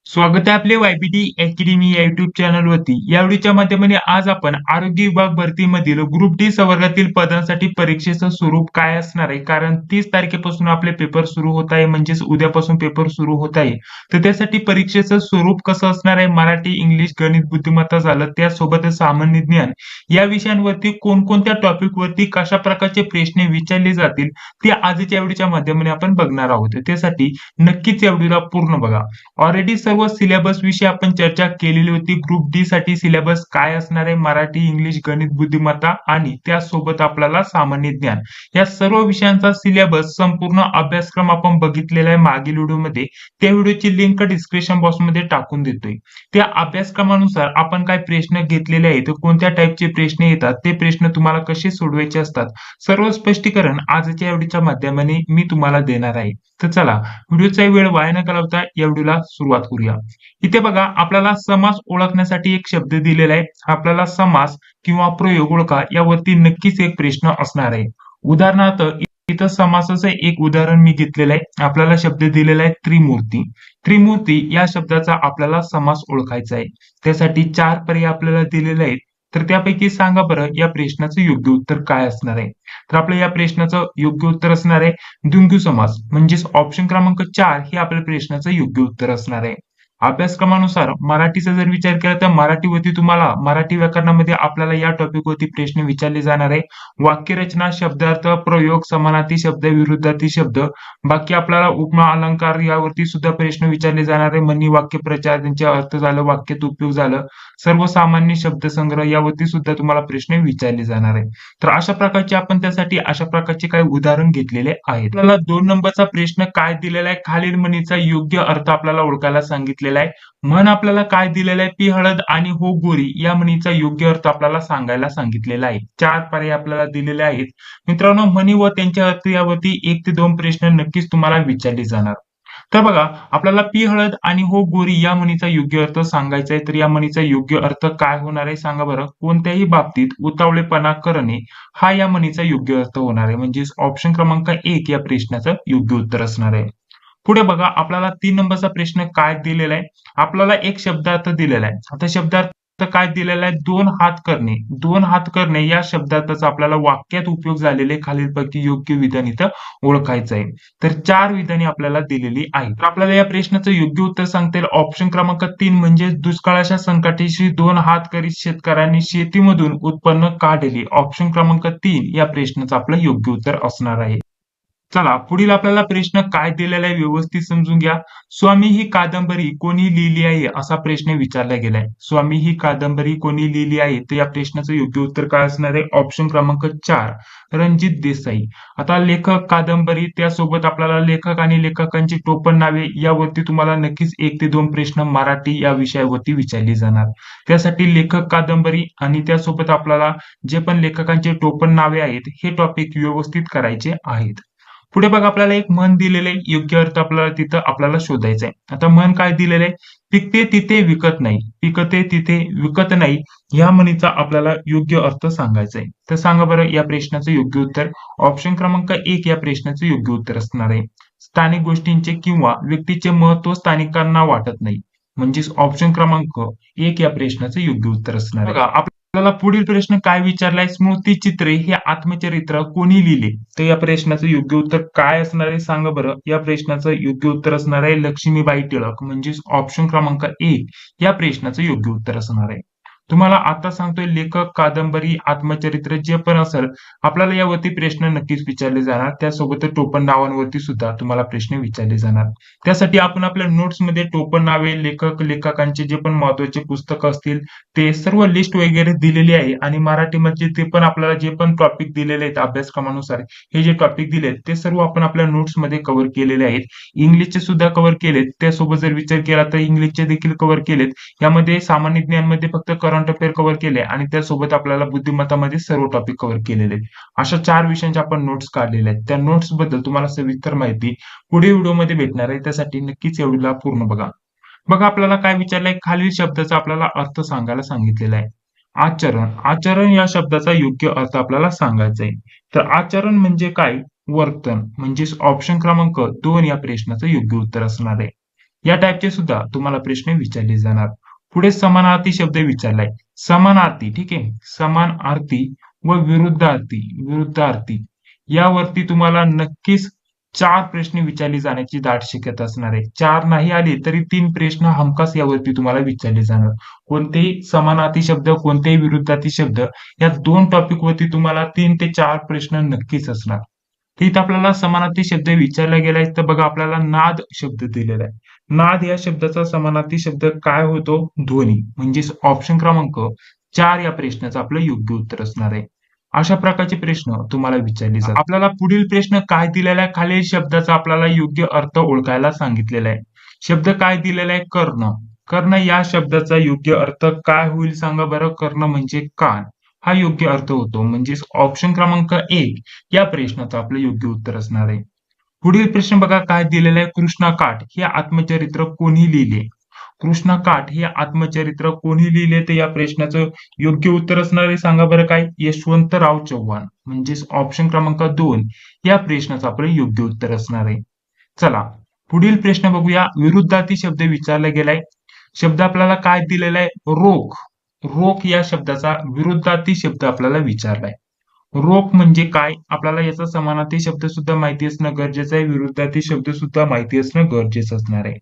स्वागत आहे आपले वायपीटी अकॅडमी या युट्यूब चॅनलवरती. या व्हिडिओच्या माध्यमाने आज आपण आरोग्य विभाग भरतीमधील ग्रुप डी संवर्गातील पदांसाठी परीक्षेचं स्वरूप काय असणार आहे, कारण 30 तारखेपासून आपले पेपर सुरू होत आहे, म्हणजेच उद्यापासून पेपर सुरू होत आहे. तर त्यासाठी परीक्षेचं स्वरूप कसं असणार आहे, मराठी, इंग्लिश, गणित, बुद्धिमत्ता झालं, त्यासोबतच सामान्य ज्ञान या विषयांवरती कोणकोणत्या टॉपिकवरती कशा प्रकारचे प्रश्न विचारले जातील ते आजच्या व्हिडिओच्या माध्यमाने आपण बघणार आहोत. त्यासाठी नक्कीच या व्हिडिओला पूर्ण बघा. ऑलरेडी सर्व सिलेबस विषयी आपण चर्चा केलेली होती. ग्रुप डी साठी सिलेबस काय असणार आहे, मराठी, इंग्लिश, गणित, बुद्धिमत्ता आणि त्यासोबत आपल्याला सामान्य ज्ञान या सर्व विषयांचा सिलेबस संपूर्ण अभ्यासक्रम आपण बघितलेला आहे मागील व्हिडिओमध्ये. त्या व्हिडिओची लिंक डिस्क्रिप्शन बॉक्स मध्ये टाकून देतोय. त्या अभ्यासक्रमानुसार आपण काय प्रश्न घेतलेले आहेत, कोणत्या टाईपचे प्रश्न येतात, ते प्रश्न तुम्हाला कसे सोडवायचे असतात, सर्व स्पष्टीकरण आजच्या या व्हिडिओच्या माध्यमाने मी तुम्हाला देणार आहे. तर चला व्हिडिओचा वेळ वाया न घालवता या व्हिडिओला सुरुवात करूया. इथे बघा आपल्याला समास ओळखण्यासाठी एक शब्द दिलेला आहे. आपल्याला समास किंवा प्रयोग ओळखा यावरती नक्कीच एक प्रश्न असणार आहे. उदाहरणार्थ इथं समासाचं एक उदाहरण मी घेतलेलं आहे. आपल्याला शब्द दिलेला आहे त्रिमूर्ती. त्रिमूर्ती या शब्दाचा आपल्याला समास ओळखायचा आहे. त्यासाठी 4 पर्याय आपल्याला दिलेले आहेत. तर त्यापैकी सांगा बरं या प्रश्नाचं योग्य उत्तर काय असणार आहे. तर आपल्या या प्रश्नाचं योग्य उत्तर असणार आहे द्वंद्वी समास, म्हणजेच ऑप्शन क्रमांक 4 हे आपल्या प्रश्नाचं योग्य उत्तर असणार आहे. अभ्यासक्रमानुसार मराठीचा जर विचार केला तर मराठीवरती तुम्हाला मराठी व्याकरणामध्ये आपल्याला या टॉपिकवरती प्रश्न विचारले जाणार आहे. वाक्यरचना, शब्दार्थ, प्रयोग, समानार्थी शब्द, विरुद्धार्थी शब्द, बाकी आपल्याला उपमा, अलंकार यावरती सुद्धा प्रश्न विचारले जाणार आहे. म्हणी, वाक्य प्रचार, त्यांचे अर्थ झालं, वाक्यात उपयोग झालं, सर्वसामान्य शब्दसंग्रह यावरती सुद्धा तुम्हाला प्रश्न विचारले जाणार आहे. तर अशा प्रकारचे आपण त्यासाठी अशा प्रकारचे काही उदाहरण घेतलेले आहेत. आपल्याला 2 नंबरचा प्रश्न काय दिलेला आहे, खालील म्हणीचा योग्य अर्थ आपल्याला ओळखायला सांगितलेला आहे. म्हण आपल्याला काय दिलेला आहे, पी हळद आणि हो गोरी या म्हणीचा योग्य अर्थ आपल्याला सांगायला सांगितलेला आहे. 4 पर्याय आपल्याला दिलेले आहेत. मित्रांनो, म्हणी व त्यांच्या अर्थ यावरती 1 ते 2 प्रश्न नक्कीच तुम्हाला विचारले जाणार. तर बघा आपल्याला पी हळद आणि हो गोरी या म्हणीचा योग्य अर्थ सांगायचा आहे. तर या म्हणीचा योग्य अर्थ काय होणार आहे सांगा बरं. कोणत्याही बाबतीत उतावळेपणा करणे हा या म्हणीचा योग्य अर्थ होणार आहे. म्हणजेच ऑप्शन क्रमांक 1 या प्रश्नाचं योग्य उत्तर असणार आहे. पुढे बघा आपल्याला 3 नंबरचा प्रश्न काय दिलेला आहे. आपल्याला एक शब्दार्थ दिलेला आहे. आता शब्दार्थ काय दिलेला आहे, 2 हात करणे. 2 हात करणे या शब्दार्थाचा आपल्याला वाक्यात उपयोग झालेले खालीलपैकी योग्य विधान इथं ओळखायचं आहे. तर 4 विधाने आपल्याला दिलेली आहेत. तर आपल्याला या प्रश्नाचं योग्य उत्तर सांगता येईल ऑप्शन क्रमांक 3, म्हणजे दुष्काळाच्या संकटाशी 2 हात करीत शेतकऱ्यांनी शेतीमधून उत्पन्न काढले. ऑप्शन क्रमांक 3 या प्रश्नाचं आपलं योग्य उत्तर असणार आहे. चला पुढील आपल्याला प्रश्न काय दिलेला आहे व्यवस्थित समजून घ्या. स्वामी ही कादंबरी कोणी लिहिली आहे असा प्रश्न विचारला गेलाय. स्वामी ही कादंबरी कोणी लिहिली आहे, तर या प्रश्नाचं योग्य उत्तर काय असणार आहे, ऑप्शन क्रमांक 4 रणजित देसाई. आता लेखक, कादंबरी, त्यासोबत आपल्याला लेखक आणि लेखकांची टोपण नावे यावरती तुम्हाला नक्कीच 1 ते 2 प्रश्न मराठी या विषयावरती विचारली जाणार. त्यासाठी लेखक, कादंबरी आणि त्यासोबत आपल्याला जे पण लेखकांचे टोपण नावे आहेत हे टॉपिक व्यवस्थित करायचे आहेत. पुढे बघा आपल्याला एक म्हण दिलेले योग्य अर्थ आपल्याला तिथं आपल्याला शोधायचा आहे. आता म्हण काय दिलेलं आहे, पिकते तिथे विकत नाही, पिकते तिथे विकत नाही या म्हणीचा आपल्याला योग्य अर्थ सांगायचा आहे. तर सांगा बरं या प्रश्नाचं योग्य उत्तर. ऑप्शन क्रमांक 1 या प्रश्नाचं योग्य उत्तर असणार आहे. स्थानिक गोष्टींचे किंवा व्यक्तीचे महत्व स्थानिकांना वाटत नाही, म्हणजेच ऑप्शन क्रमांक 1 या प्रश्नाचं योग्य उत्तर असणार आहे. बघा आपल्याला पुढील प्रश्न काय विचारलाय, स्मृतिचित्रे हे आत्मचरित्र कोणी लिहिले, तर या प्रश्नाचं योग्य उत्तर काय असणार आहे सांगा बरं. या प्रश्नाचं योग्य उत्तर असणार आहे लक्ष्मीबाई टिळक, म्हणजेच ऑप्शन क्रमांक 1 या प्रश्नाचं योग्य उत्तर असणार आहे. तुम्हाला आता सांगतोय लेखक, कादंबरी, आत्मचरित्र जे पण असेल आपल्याला यावरती प्रश्न नक्कीच विचारले जाणार. त्यासोबत टोपण नावांवरती सुद्धा तुम्हाला प्रश्न विचारले जाणार. त्यासाठी आपण आपल्या नोट्स मध्ये टोपण नावे, लेखक, लेखकांचे जे पण महत्वाचे पुस्तकं असतील ते सर्व लिस्ट वगैरे दिलेली आहे. आणि मराठीमध्ये ते पण आपल्याला जे पण टॉपिक दिलेले आहेत अभ्यासक्रमानुसार हे जे टॉपिक दिलेत ते सर्व आपण आपल्या नोट्स मध्ये कव्हर केलेले आहेत. इंग्लिशचे सुद्धा कव्हर केलेत. त्यासोबत जर विचार केला तर इंग्लिशचे देखील कव्हर केलेत. यामध्ये सामान्य ज्ञान मध्ये फक्त करंट अफेअर कव्हर केले आणि त्यासोबत आपल्याला बुद्धिमत्तामध्ये सर्व टॉपिक कव्हर केलेले आहेत. अशा 4 विषयांचे आपण नोट्स काढलेले आहेत. त्या नोट्स बद्दल तुम्हाला सविस्तर माहिती पुढील व्हिडिओमध्ये भेटणार आहे. त्यासाठी नक्कीच व्हिडिओला पूर्ण बघा. बघा आपल्याला काय विचारलंय, खालील शब्दाचा आपल्याला अर्थ सांगायला सांगितलेला आहे. आचरण. आचरण या शब्दाचा योग्य अर्थ आपल्याला सांगायचा आहे. तर आचरण म्हणजे काय, वर्तन, म्हणजेच ऑप्शन क्रमांक 2 या प्रश्नाचं योग्य उत्तर असणार आहे. या टाईपचे सुद्धा तुम्हाला प्रश्न विचारले जाणार. पुढे समानार्थी शब्द विचारलाय. समानार्थी ठीक आहे. समानार्थी व विरुद्धार्थी यावरती तुम्हाला नक्कीच 4 प्रश्न विचारले जाण्याची दाट शक्यता असणार आहे. 4 नाही आले तरी 3 प्रश्न हमखास यावरती तुम्हाला विचारले जाणार. कोणतेही समानार्थी शब्द, कोणतेही विरुद्धार्थी शब्द या 2 टॉपिक वरती तुम्हाला 3 ते 4 प्रश्न नक्कीच असणार. तर इथं आपल्याला समानार्थी शब्द विचारला गेलाय तर बघा आपल्याला नाद शब्द दिलेला आहे. नाद या शब्दाचा समानार्थी शब्द काय होतो? ध्वनी. म्हणजेच ऑप्शन क्रमांक 4 या प्रश्नाचं आपलं योग्य उत्तर असणार आहे. अशा प्रकारचे प्रश्न तुम्हाला विचारले जातात. आपल्याला पुढील प्रश्न काय दिलेला आहे? खालील शब्दाचा आपल्याला योग्य अर्थ ओळखायला सांगितलेला आहे. शब्द काय दिलेला आहे? कर्ण. कर्ण या शब्दाचा योग्य अर्थ काय होईल सांगा बरं? कर्ण म्हणजे कान हा योग्य अर्थ होतो. म्हणजेच ऑप्शन क्रमांक 1 या प्रश्नाचं आपलं योग्य उत्तर असणार आहे. पुढील प्रश्न बघा काय दिलेला आहे? कृष्णाकाठ हे आत्मचरित्र कोणी लिहिले? कृष्णाकाठ हे आत्मचरित्र कोणी लिहिले? तर या प्रश्नाचं योग्य उत्तर असणार आहे सांगा बरं काय? यशवंतराव चव्हाण. म्हणजेच ऑप्शन क्रमांक 2 या प्रश्नाचं आपलं योग्य उत्तर असणार आहे. चला पुढील प्रश्न बघूया. विरुद्धार्थी शब्द विचारला गेलाय. शब्द आपल्याला काय दिलेला आहे? रोख. रोख या शब्दाचा विरुद्धार्थी शब्द आपल्याला विचारलाय. रोख म्हणजे काय? आपल्याला याचा समानार्थी शब्द सुद्धा माहिती असणं गरजेचं आहे. विरुद्धार्थी शब्द सुद्धा माहिती असणं गरजेचं असणार आहे.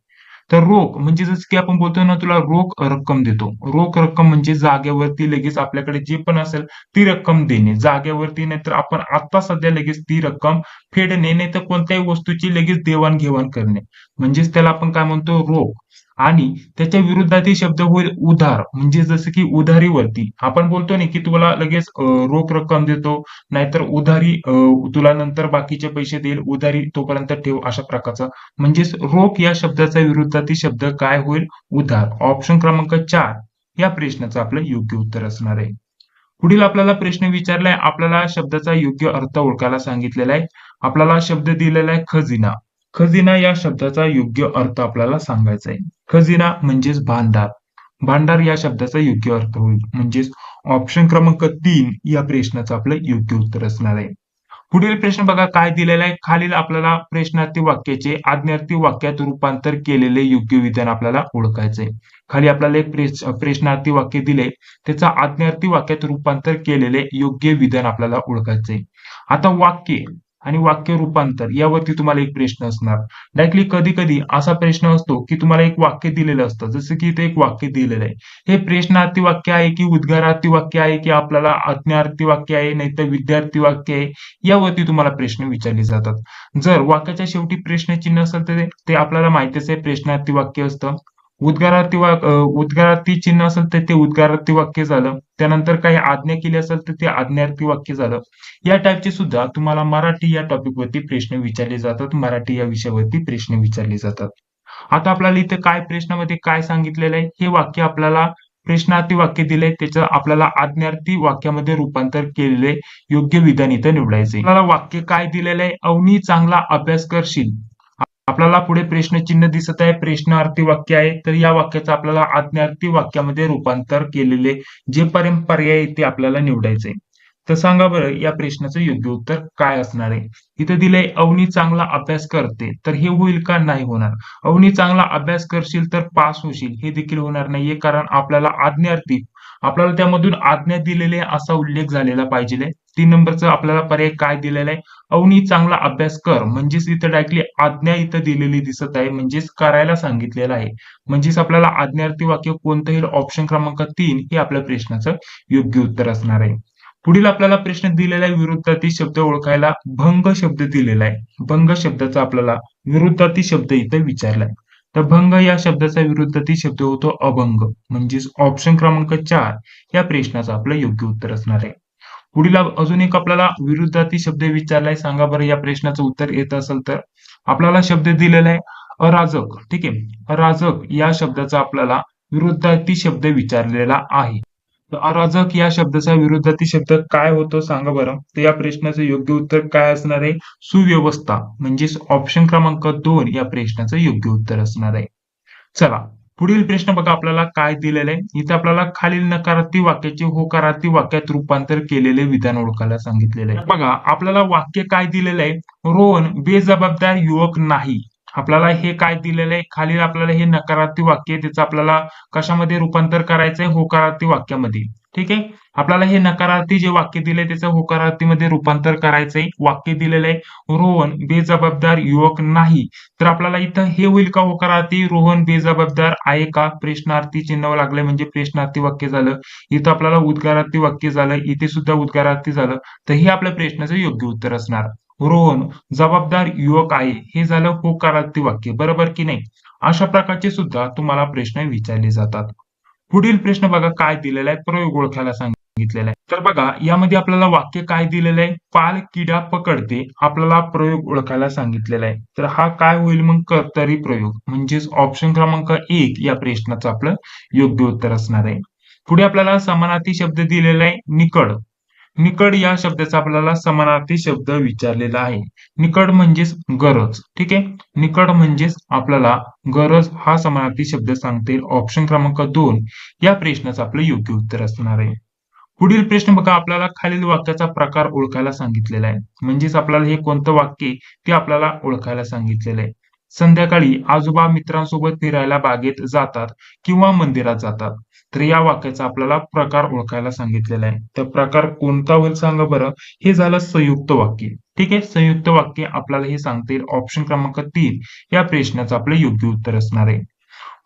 तर रोख म्हणजे जसं की आपण बोलतो ना तुला रोख रक्कम देतो. रोख रक्कम म्हणजे जागेवरती लगेच आपल्याकडे जे पण असेल ती रक्कम देणे. जागेवरती नाहीतर आपण आता सध्या लगेच ती रक्कम फेडणे नाहीतर कोणत्याही वस्तूची लगेच देवाणघेवाण करणे. म्हणजेच त्याला आपण काय म्हणतो? रोख. आणि त्याच्या विरुद्धार्थी शब्द होईल उधार. म्हणजे जसं की उधारीवरती आपण बोलतो ना की तुला लगेच रोख रक्कम देतो नाहीतर उधारी तुला नंतर बाकीचे पैसे देईल, उधारी तोपर्यंत ठेव अशा प्रकारचा. म्हणजेच रोख या शब्दाचा विरुद्धार्थी शब्द काय होईल? उधार. ऑप्शन क्रमांक 4 या प्रश्नाचं आपलं योग्य उत्तर असणार आहे. पुढील आपल्याला प्रश्न विचारलाय. आपल्याला शब्दाचा योग्य अर्थ ओळखायला सांगितलेला आहे. आपल्याला शब्द दिलेला आहे खजिना. खजिना या शब्दाचा योग्य अर्थ आपल्याला सांगायचा आहे. खजिना म्हणजेच भांडार. भांडार या शब्दाचा योग्य अर्थ होईल. म्हणजेच ऑप्शन क्रमांक 3 या प्रश्नाचं आपलं योग्य उत्तर असणार आहे. पुढील प्रश्न बघा काय दिलेला आहे? खालील आपल्याला प्रश्नार्थी वाक्याचे आज्ञार्थी वाक्यात रूपांतर केलेले योग्य विधान आपल्याला ओळखायचंय. खाली आपल्याला एक प्रश्नार्थी वाक्य दिले त्याचा आज्ञार्थी वाक्यात रूपांतर केलेले योग्य विधान आपल्याला ओळखायचंय. आता वाक्य आणि वाक्य रूपांतर यावरती तुम्हाला एक प्रश्न असणार. डायरेक्टली कधी कधी असा प्रश्न असतो की तुम्हाला एक वाक्य दिलेलं असतं. जसं की इथे एक वाक्य दिलेलं आहे. हे प्रश्नार्थी वाक्य आहे की उद्गारार्थी वाक्य आहे की आपल्याला आज्ञार्थी वाक्य आहे नाहीतर विद्यार्थी वाक्य आहे यावरती तुम्हाला प्रश्न विचारले जातात. जर वाक्याच्या शेवटी प्रश्नचिन्ह असेल तर ते आपल्याला माहितीच आहे प्रश्नार्थी वाक्य असतं. उद्गारार्थी चिन्ह असेल तर ते उद्गारार्थी वाक्य झालं. त्यानंतर काही आज्ञा केली असेल तर ते आज्ञार्थी वाक्य झालं. या टाईपचे सुद्धा तुम्हाला मराठी या टॉपिक वरती प्रश्न विचारले जातात. मराठी या विषयावरती प्रश्न विचारले जातात. आता आपल्याला इथे काय प्रश्नामध्ये काय सांगितलेलं आहे? हे वाक्य आपल्याला प्रश्नार्थी वाक्य दिलंय त्याचं आपल्याला आज्ञार्थी वाक्यामध्ये रूपांतर केलेले योग्य विधान इथं निवडायचे. आपल्याला वाक्य काय दिलेलं आहे? अवनी चांगला अभ्यास करशील. आपल्याला पुढे प्रश्नचिन्ह दिसत आहे. प्रश्नार्थी वाक्य आहे तर या वाक्याचं आपल्याला आज्ञार्थी वाक्यामध्ये रूपांतर केलेले जे पर्याय ते आपल्याला निवडायचे. तर सांगा बरं या प्रश्नाचं योग्य उत्तर काय असणार आहे? इथं दिलंय अवनी चांगला अभ्यास करते तर हे होईल का? नाही होणार. अवनी चांगला अभ्यास करशील तर पास होशील हे देखील होणार नाहीये कारण आपल्याला आज्ञार्थी आपल्याला त्यामधून आज्ञा दिलेली आहे असा उल्लेख झालेला पाहिजे. 3 नंबरचा आपल्याला पर्याय काय दिलेला आहे? अवनी चांगला अभ्यास कर. म्हणजेच इथं डायरेक्टली आज्ञा इथं दिलेली दिसत आहे. म्हणजेच करायला सांगितलेलं आहे. म्हणजेच आपल्याला आज्ञार्थी वाक्य कोणतं येईल? ऑप्शन क्रमांक 3 हे आपल्या प्रश्नाचं योग्य उत्तर असणार आहे. पुढील आपल्याला प्रश्न दिलेला आहे विरुद्धार्थी शब्द ओळखायला भंग शब्द दिलेला आहे. भंग शब्दाचा आपल्याला विरुद्धार्थी शब्द इथे विचारलाय. तर भंग या शब्दाचा विरुद्धार्थी शब्द होतो अभंग. म्हणजेच ऑप्शन क्रमांक 4 या प्रश्नाचं आपलं योग्य उत्तर असणार आहे. पुढील अजून एक आपल्याला विरुद्धार्थी शब्द विचारलाय. सांगा बरं या प्रश्नाचं उत्तर येत असेल तर? आपल्याला शब्द दिलेला आहे अराजक. ठीक आहे. अराजक या शब्दाचा आपल्याला विरुद्धार्थी शब्द विचारलेला आहे. तर अराजक या शब्दाचा विरुद्धार्थी शब्द काय होतो सांगा बरं? तर या प्रश्नाचं योग्य उत्तर काय असणार आहे? सुव्यवस्था. म्हणजेच ऑप्शन क्रमांक 2 या प्रश्नाचं योग्य उत्तर असणार आहे. चला पुढील प्रश्न बघा आपल्याला काय दिलेलं आहे? इथे आपल्याला खालील नकारार्थी वाक्याचे होकारार्थी वाक्यात रूपांतर केलेले विधान ओळखायला सांगितलेलं आहे. बघा आपल्याला वाक्य काय दिलेलं आहे? रोहन बेजबाबदार युवक नाही. आपल्याला हे काय दिलेलं आहे, खालील आपल्याला हे नकारार्थी वाक्य आहे, त्याचं आपल्याला कशामध्ये रूपांतर करायचंय, होकारार्थी वाक्यामध्ये. ठीक आहे. आपल्याला हे नकारार्थी जे वाक्य दिलंय त्याचं होकारार्थीमध्ये रूपांतर करायचंय. वाक्य दिलेलं आहे, रोहन बेजबाबदार युवक नाही. तर आपल्याला इथं हे होईल का होकारार्थी, रोहन बेजबाबदार आहे का, प्रश्नार्थी चिन्ह लागलंय म्हणजे प्रश्नार्थी वाक्य झालं. इथं आपल्याला उद्गारार्थी वाक्य झालं, इथे सुद्धा उद्गारार्थी झालं. तर हे आपल्या प्रश्नाचं योग्य उत्तर असणार. रोहन जबाबदार युवक आहे, हे झालं होकारार्थी वाक्य, बरोबर की नाही. अशा प्रकारचे सुद्धा तुम्हाला प्रश्न विचारले जातात. पुढील प्रश्न बघा काय दिलेला आहे, प्रयोग ओळखायला सांगितलेला आहे. तर बघा यामध्ये आपल्याला वाक्य काय दिलेलं आहे, पाल किडा पकडते, आपल्याला प्रयोग ओळखायला सांगितलेला आहे. तर हा काय होईल मग, कर्तरी प्रयोग, म्हणजेच ऑप्शन क्रमांक 1 या प्रश्नाचं आपलं योग्य उत्तर असणार आहे. पुढे आपल्याला समानार्थी शब्द दिलेला आहे, निकड. निकड या शब्दाचा आपल्याला समानार्थी शब्द विचारलेला आहे. निकड म्हणजेच गरज. ठीक आहे. निकड म्हणजेच आपल्याला गरज हा समानार्थी शब्द सांगता येईल. ऑप्शन क्रमांक 2 या प्रश्नाचं आपलं योग्य उत्तर असणार आहे. पुढील प्रश्न बघा, आपल्याला खालील वाक्याचा प्रकार ओळखायला सांगितलेला आहे. म्हणजेच आपल्याला हे कोणतं वाक्य आहे ते आपल्याला ओळखायला सांगितलेलं आहे. संध्याकाळी आजोबा मित्रांसोबत फिरायला बागेत जातात किंवा मंदिरात जातात. तर या वाक्याचा आपल्याला प्रकार ओळखायला सांगितलेला आहे. तर प्रकार कोणता होईल सांगा बरं. हे झालं संयुक्त वाक्य. ठीक आहे. संयुक्त वाक्य आपल्याला हे सांगता येईल. ऑप्शन क्रमांक 3 या प्रश्नाचं आपलं योग्य उत्तर असणार आहे.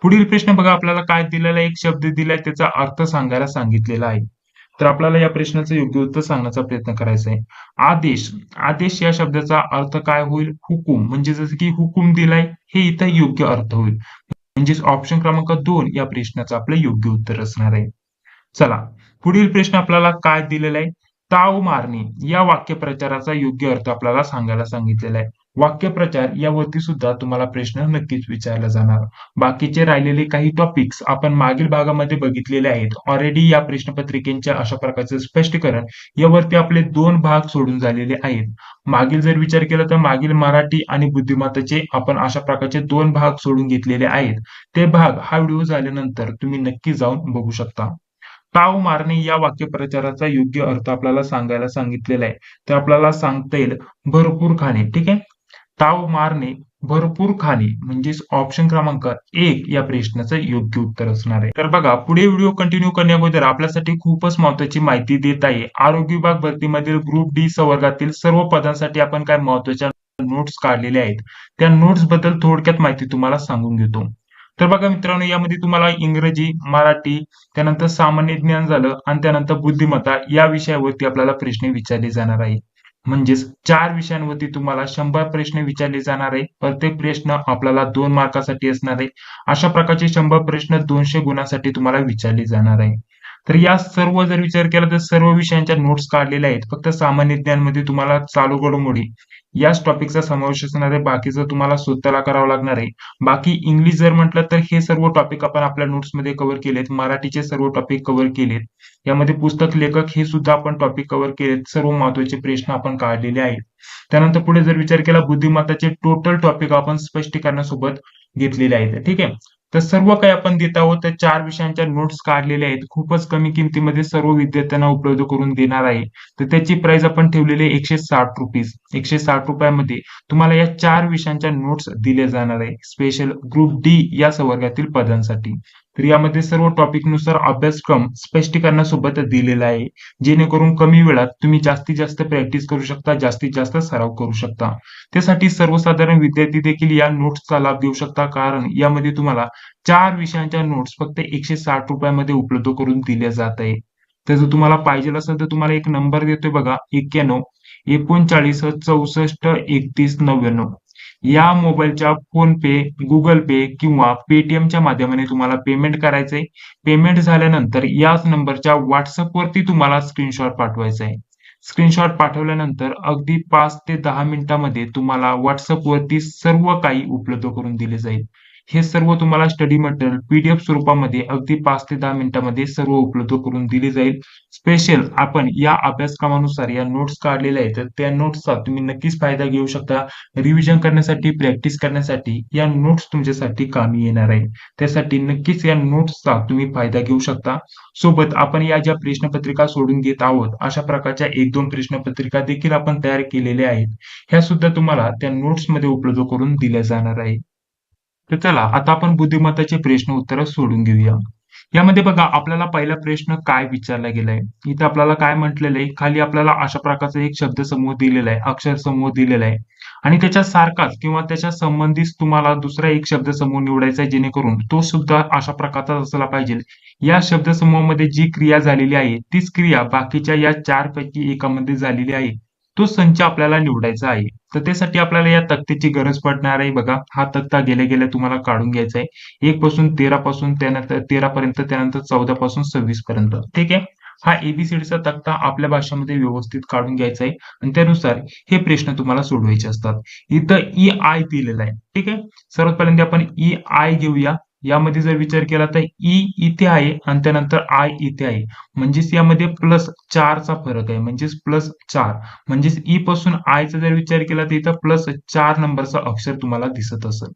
पुढील प्रश्न बघा, आपल्याला काय दिलेला आहे, एक शब्द दिलाय त्याचा अर्थ सांगायला सांगितलेला आहे. तर आपल्याला या प्रश्नाचं योग्य उत्तर सांगण्याचा प्रयत्न करायचा आहे. आदेश. आदेश या शब्दाचा अर्थ काय होईल, हुकूम. म्हणजे जसं की हुकूम दिलाय, हे इथं योग्य अर्थ होईल. म्हणजेच ऑप्शन क्रमांक 2 या प्रश्नाचं आपलं योग्य उत्तर असणार आहे. चला, पुढील प्रश्न आपल्याला काय दिलेला आहे, ताव मारणे या वाक्यप्रचाराचा योग्य अर्थ आपल्याला सांगायला सांगितलेला आहे. वाक्यप्रचार यावरती सुद्धा तुम्हाला प्रश्न नक्कीच विचारला जाणार. बाकीचे राहिलेले काही टॉपिक्स आपण मागील भागामध्ये बघितलेले आहेत. ऑलरेडी या प्रश्नपत्रिकेच्या अशा प्रकारचं स्पष्टीकरण यावरती आपले 2 भाग सोडून झालेले आहेत. मागील जर विचार केला तर मागील मराठी आणि बुद्धिमत्ताचे आपण अशा प्रकारचे 2 भाग सोडून घेतलेले आहेत. ते भाग हा व्हिडिओ झाल्यानंतर तुम्ही नक्की जाऊन बघू शकता. ताव मारणे या वाक्यप्रचाराचा योग्य अर्थ आपल्याला सांगायला सांगितलेला आहे. तर आपल्याला सांगता येईल भरपूर खाणे. ठीक आहे. ताव मारणे, भरपूर खाणे म्हणजेच ऑप्शन क्रमांक 1 या प्रश्नाचं योग्य उत्तर असणार आहे. तर बघा पुढे व्हिडिओ कंटिन्यू करण्याअगोदर आपल्यासाठी खूपच महत्त्वाची माहिती देत आहे. आरोग्य विभाग भरतीमधील ग्रुप डी संवर्गातील सर्व पदांसाठी आपण काय महत्त्वाच्या नोट्स काढलेल्या आहेत. त्या नोट्स बद्दल थोडक्यात माहिती तुम्हाला सांगून घेतो. तर बघा मित्रांनो, यामध्ये तुम्हाला इंग्रजी, मराठी, त्यानंतर सामान्य ज्ञान झालं आणि त्यानंतर बुद्धिमत्ता या विषयावरती आपल्याला प्रश्न विचारले जाणार आहे. म्हणजेच 4 विषयांवरती तुम्हाला 100 प्रश्न विचारले जाणार आहे. प्रत्येक प्रश्न आपल्याला 2 मार्कासाठी असणार आहे. अशा प्रकारचे 100 प्रश्न 200 गुणांसाठी तुम्हाला विचारले जाणार आहे. तर या सर्व जर विचार केला तर सर्व विषयांच्या नोट्स काढलेल्या आहेत. फक्त सामान्य ज्ञानमध्ये तुम्हाला चालू घडामोडी याच टॉपिकचा समावेश असणार आहे. बाकीचं तुम्हाला स्वतःला करावं लागणार आहे. बाकी इंग्लिश जर म्हटलं तर हे सर्व टॉपिक आपण आपल्या नोट्समध्ये कव्हर केलेत. मराठीचे सर्व टॉपिक कव्हर केलेत. यामध्ये पुस्तक लेखक हे सुद्धा आपण टॉपिक कव्हर केलेत. सर्व महत्त्वाचे प्रश्न आपण काढलेले आहेत. त्यानंतर पुढे जर विचार केला बुद्धिमत्ताचे टोटल टॉपिक आपण स्पष्टीकरणासोबत घेतलेले आहेत. ठीक आहे. तर सर्व काही आपण देत आहोत. तर 4 विषयांच्या नोट्स काढलेल्या आहेत. खूपच कमी किमतीमध्ये सर्व विद्यार्थ्यांना उपलब्ध करून देणार आहे. तर त्याची प्राइस आपण ठेवलेली आहे ₹160. ₹160 तुम्हाला या 4 विषयांच्या नोट्स दिल्या जाणार आहे. स्पेशल ग्रुप डी या संवर्गातील पदांसाठी. तर यामध्ये सर्व टॉपिक नुसार अभ्यासक्रम स्पष्टीकरणासोबत दिलेला आहे. जेणेकरून कमी वेळात तुम्ही जास्तीत जास्त प्रॅक्टिस करू शकता, जास्तीत जास्त सराव करू शकता. त्यासाठी सर्वसाधारण विद्यार्थी देखील या नोट्सचा लाभ घेऊ शकता. कारण यामध्ये तुम्हाला 4 विषयांच्या नोट्स फक्त ₹160 उपलब्ध करून दिल्या जात आहे. तर जर तुम्हाला पाहिजे असेल तर तुम्हाला एक नंबर देतोय बघा, 91 39 64 31 99. या मोबाईलच्या फोन पे, गुगल पे किंवा पेटीएमच्या माध्यमाने तुम्हाला पेमेंट करायचंय. पेमेंट झाल्यानंतर याच नंबरच्या WhatsAppवरती तुम्हाला स्क्रीनशॉट पाठवायचा आहे. स्क्रीनशॉट पाठवल्यानंतर अगदी 5 ते 10 मिनिटांमध्ये तुम्हाला WhatsAppवरती सर्व काही उपलब्ध करून दिले जाईल. हे सर्व तुम्हाला स्टडी मटेरियल PDF स्वरूपामध्ये अगदी 5 ते 10 मिनिटांमध्ये सर्व उपलब्ध करून दिले जाईल. स्पेशल आपण या अभ्यासक्रमानुसार या नोट्स काढलेल्या आहेत. तर त्या नोट्सचा तुम्ही नक्कीच फायदा घेऊ शकता. रिव्हिजन करण्यासाठी, प्रॅक्टिस करण्यासाठी या नोट्स तुमच्यासाठी कामी येणार आहे. त्यासाठी नक्कीच या नोट्सचा तुम्ही फायदा घेऊ शकता. सोबत आपण या ज्या प्रश्नपत्रिका सोडून घेत आहोत, अशा प्रकारच्या 1-2 प्रश्नपत्रिका देखील आपण तयार केलेल्या आहेत. ह्या सुद्धा तुम्हाला त्या नोट्समध्ये उपलब्ध करून दिल्या जाणार आहे. तर चला आता आपण बुद्धिमत्ताचे प्रश्न उत्तर सोडून घेऊया. यामध्ये बघा आपल्याला पहिला प्रश्न काय विचारला गेलाय. इथं आपल्याला काय म्हटलेलं आहे, खाली आपल्याला अशा प्रकारचा एक शब्दसमूह दिलेला आहे, अक्षरसमूह दिलेला आहे आणि त्याच्या सारखाच किंवा त्याच्या संबंधित तुम्हाला दुसरा एक शब्दसमूह निवडायचा आहे, जेणेकरून तो सुद्धा अशा प्रकारचा असला पाहिजे. या शब्दसमूहामध्ये जी क्रिया झालेली आहे, तीच क्रिया बाकीच्या या 4 पैकी एकामध्ये झालेली आहे. तो संच आपल्याला निवडायचा आहे. तर त्यासाठी आपल्याला या तक्त्याची गरज पडणार आहे. बघा, हा तक्ता गेल्या तुम्हाला काढून घ्यायचा आहे. 1 पासून 13 पासून त्यानंतर 13 पर्यंत, त्यानंतर 14 पासून 26 पर्यंत. ठीक आहे. हा एबीसीडीचा तक्ता आपल्या भाषेमध्ये व्यवस्थित काढून घ्यायचा आहे आणि त्यानुसार हे प्रश्न तुम्हाला सोडवायचे असतात. इथं ई-आय दिलेला आहे. ठीक आहे. सर्वात पहिल्यांदा आपण ई-आय घेऊया. यामध्ये जर विचार केला तर ई इथे आहे आणि त्यानंतर आय इथे आहे. म्हणजेच यामध्ये +4 चा फरक आहे. म्हणजेच +4 म्हणजेच ई पासून आय चा जर विचार केला तर इथं +4 नंबरचं अक्षर तुम्हाला दिसत असेल.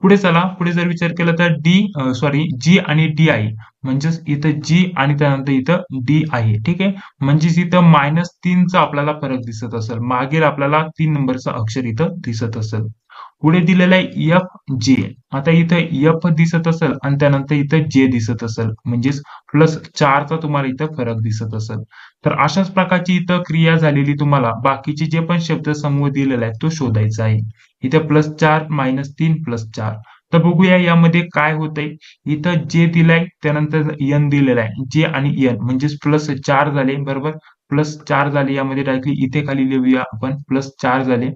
पुढे चला, पुढे जर विचार केला तर जी आणि डी आहे. म्हणजेच इथं जी आणि त्यानंतर इथं डी आहे. ठीक आहे. म्हणजेच इथं -3 चा आपल्याला फरक दिसत असेल. मागील आपल्याला 3 नंबरचं अक्षर इथं दिसत असेल. पुढे दिलेलं आहे एफ-जे. आता इथं एफ दिसत असेल आणि त्यानंतर इथं जे दिसत असेल. म्हणजेच +4 चा तुम्हाला इथं फरक दिसत असेल. तर अशाच प्रकारची इथं क्रिया झालेली तुम्हाला बाकीचे जे पण शब्दसमूह दिलेला आहे तो शोधायचा आहे. इथे +4, -3, +4. तर बघूया यामध्ये काय होतंय. इथं जे दिलंय त्यानंतर एन दिलेला आहे. जे आणि एन म्हणजेच +4 झाले, बरोबर. +4 झाले. यामध्ये डायरेक्टली इथे खाली लिहूया आपण, +4 झाले.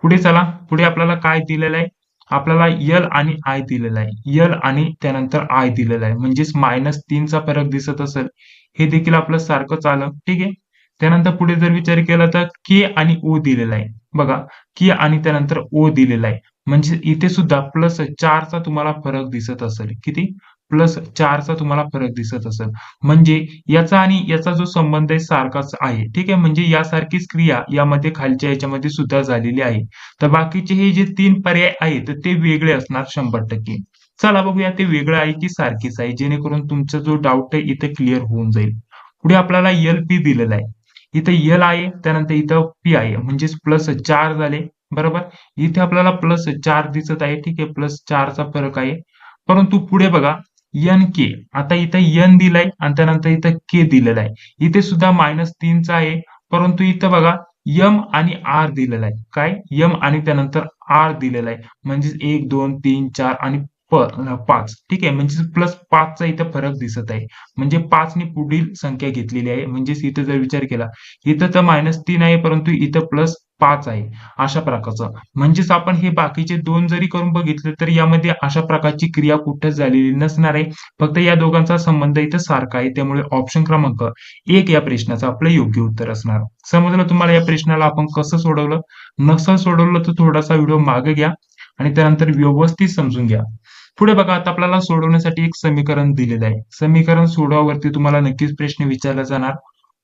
पुढे चला, पुढे आपल्याला काय दिलेलं आहे? आपल्याला एल आणि आय दिलेला आहे. एल आणि त्यानंतर आय दिलेला आहे. म्हणजेच -3 चा फरक दिसत असेल. हे देखील आपलं सारखंच आलं. ठीक आहे. त्यानंतर पुढे जर विचार केला तर के आणि ओ दिलेला आहे. बघा, के आणि त्यानंतर ओ दिलेला आहे. म्हणजे इथे सुद्धा +4 चा तुम्हाला फरक दिसत असेल. किती? +4 चा तुम्हाला फरक दिसत असेल. म्हणजे याचा आणि याचा जो संबंध आहे सारखाच आहे. ठीक आहे. म्हणजे यासारखीच क्रिया यामध्ये खालच्या याच्यामध्ये सुद्धा झालेली आहे. तर बाकीचे हे जे 3 पर्याय आहेत ते वेगळे असणार 100%. चला बघूया ते वेगळं आहे की सारखीच आहे, जेणेकरून तुमचा जो डाऊट आहे इथे क्लिअर होऊन जाईल. पुढे आपल्याला एल-पी दिलेला आहे. इथे एल आहे, त्यानंतर इथं पी आहे. म्हणजेच +4 झाले, बरोबर. इथे आपल्याला +4 दिसत आहे. ठीक आहे. +4 चा फरक आहे. परंतु पुढे बघा, एन-के. आता इथं एन दिलाय आणि त्यानंतर इथं के दिलेला आहे. इथे सुद्धा -3 चा आहे. परंतु इथं बघा एम आणि आर दिलेला आहे. काय? एम आणि त्यानंतर आर दिलेला आहे. म्हणजेच 1, 2, 3, 4 आणि 5. ठीक आहे. म्हणजे +5 चा इथं फरक दिसत आहे. म्हणजे 5 ने पुढील संख्या घेतलेली आहे. म्हणजेच इथं जर विचार केला, इथं तर -3 आहे, परंतु इथं +5 आहे. अशा प्रकारचं. म्हणजेच आपण हे बाकीचे 2 जरी करून बघितले, तर यामध्ये अशा प्रकारची क्रिया कुठेच झालेली नसणार आहे. फक्त या दोघांचा संबंध इथं सारखा आहे. त्यामुळे ऑप्शन क्रमांक 1 या प्रश्नाचं आपलं योग्य उत्तर असणार. समजलं तुम्हाला या प्रश्नाला आपण कसं सोडवलं? नसेल सोडवलं तर थोडासा व्हिडिओ मागे घ्या आणि त्यानंतर व्यवस्थित समजून घ्या. पुढे बघा, आता आपल्याला सोडवण्यासाठी एक समीकरण दिलेलं आहे. समीकरण सोडवावरती तुम्हाला नक्कीच प्रश्न विचारला जाणार.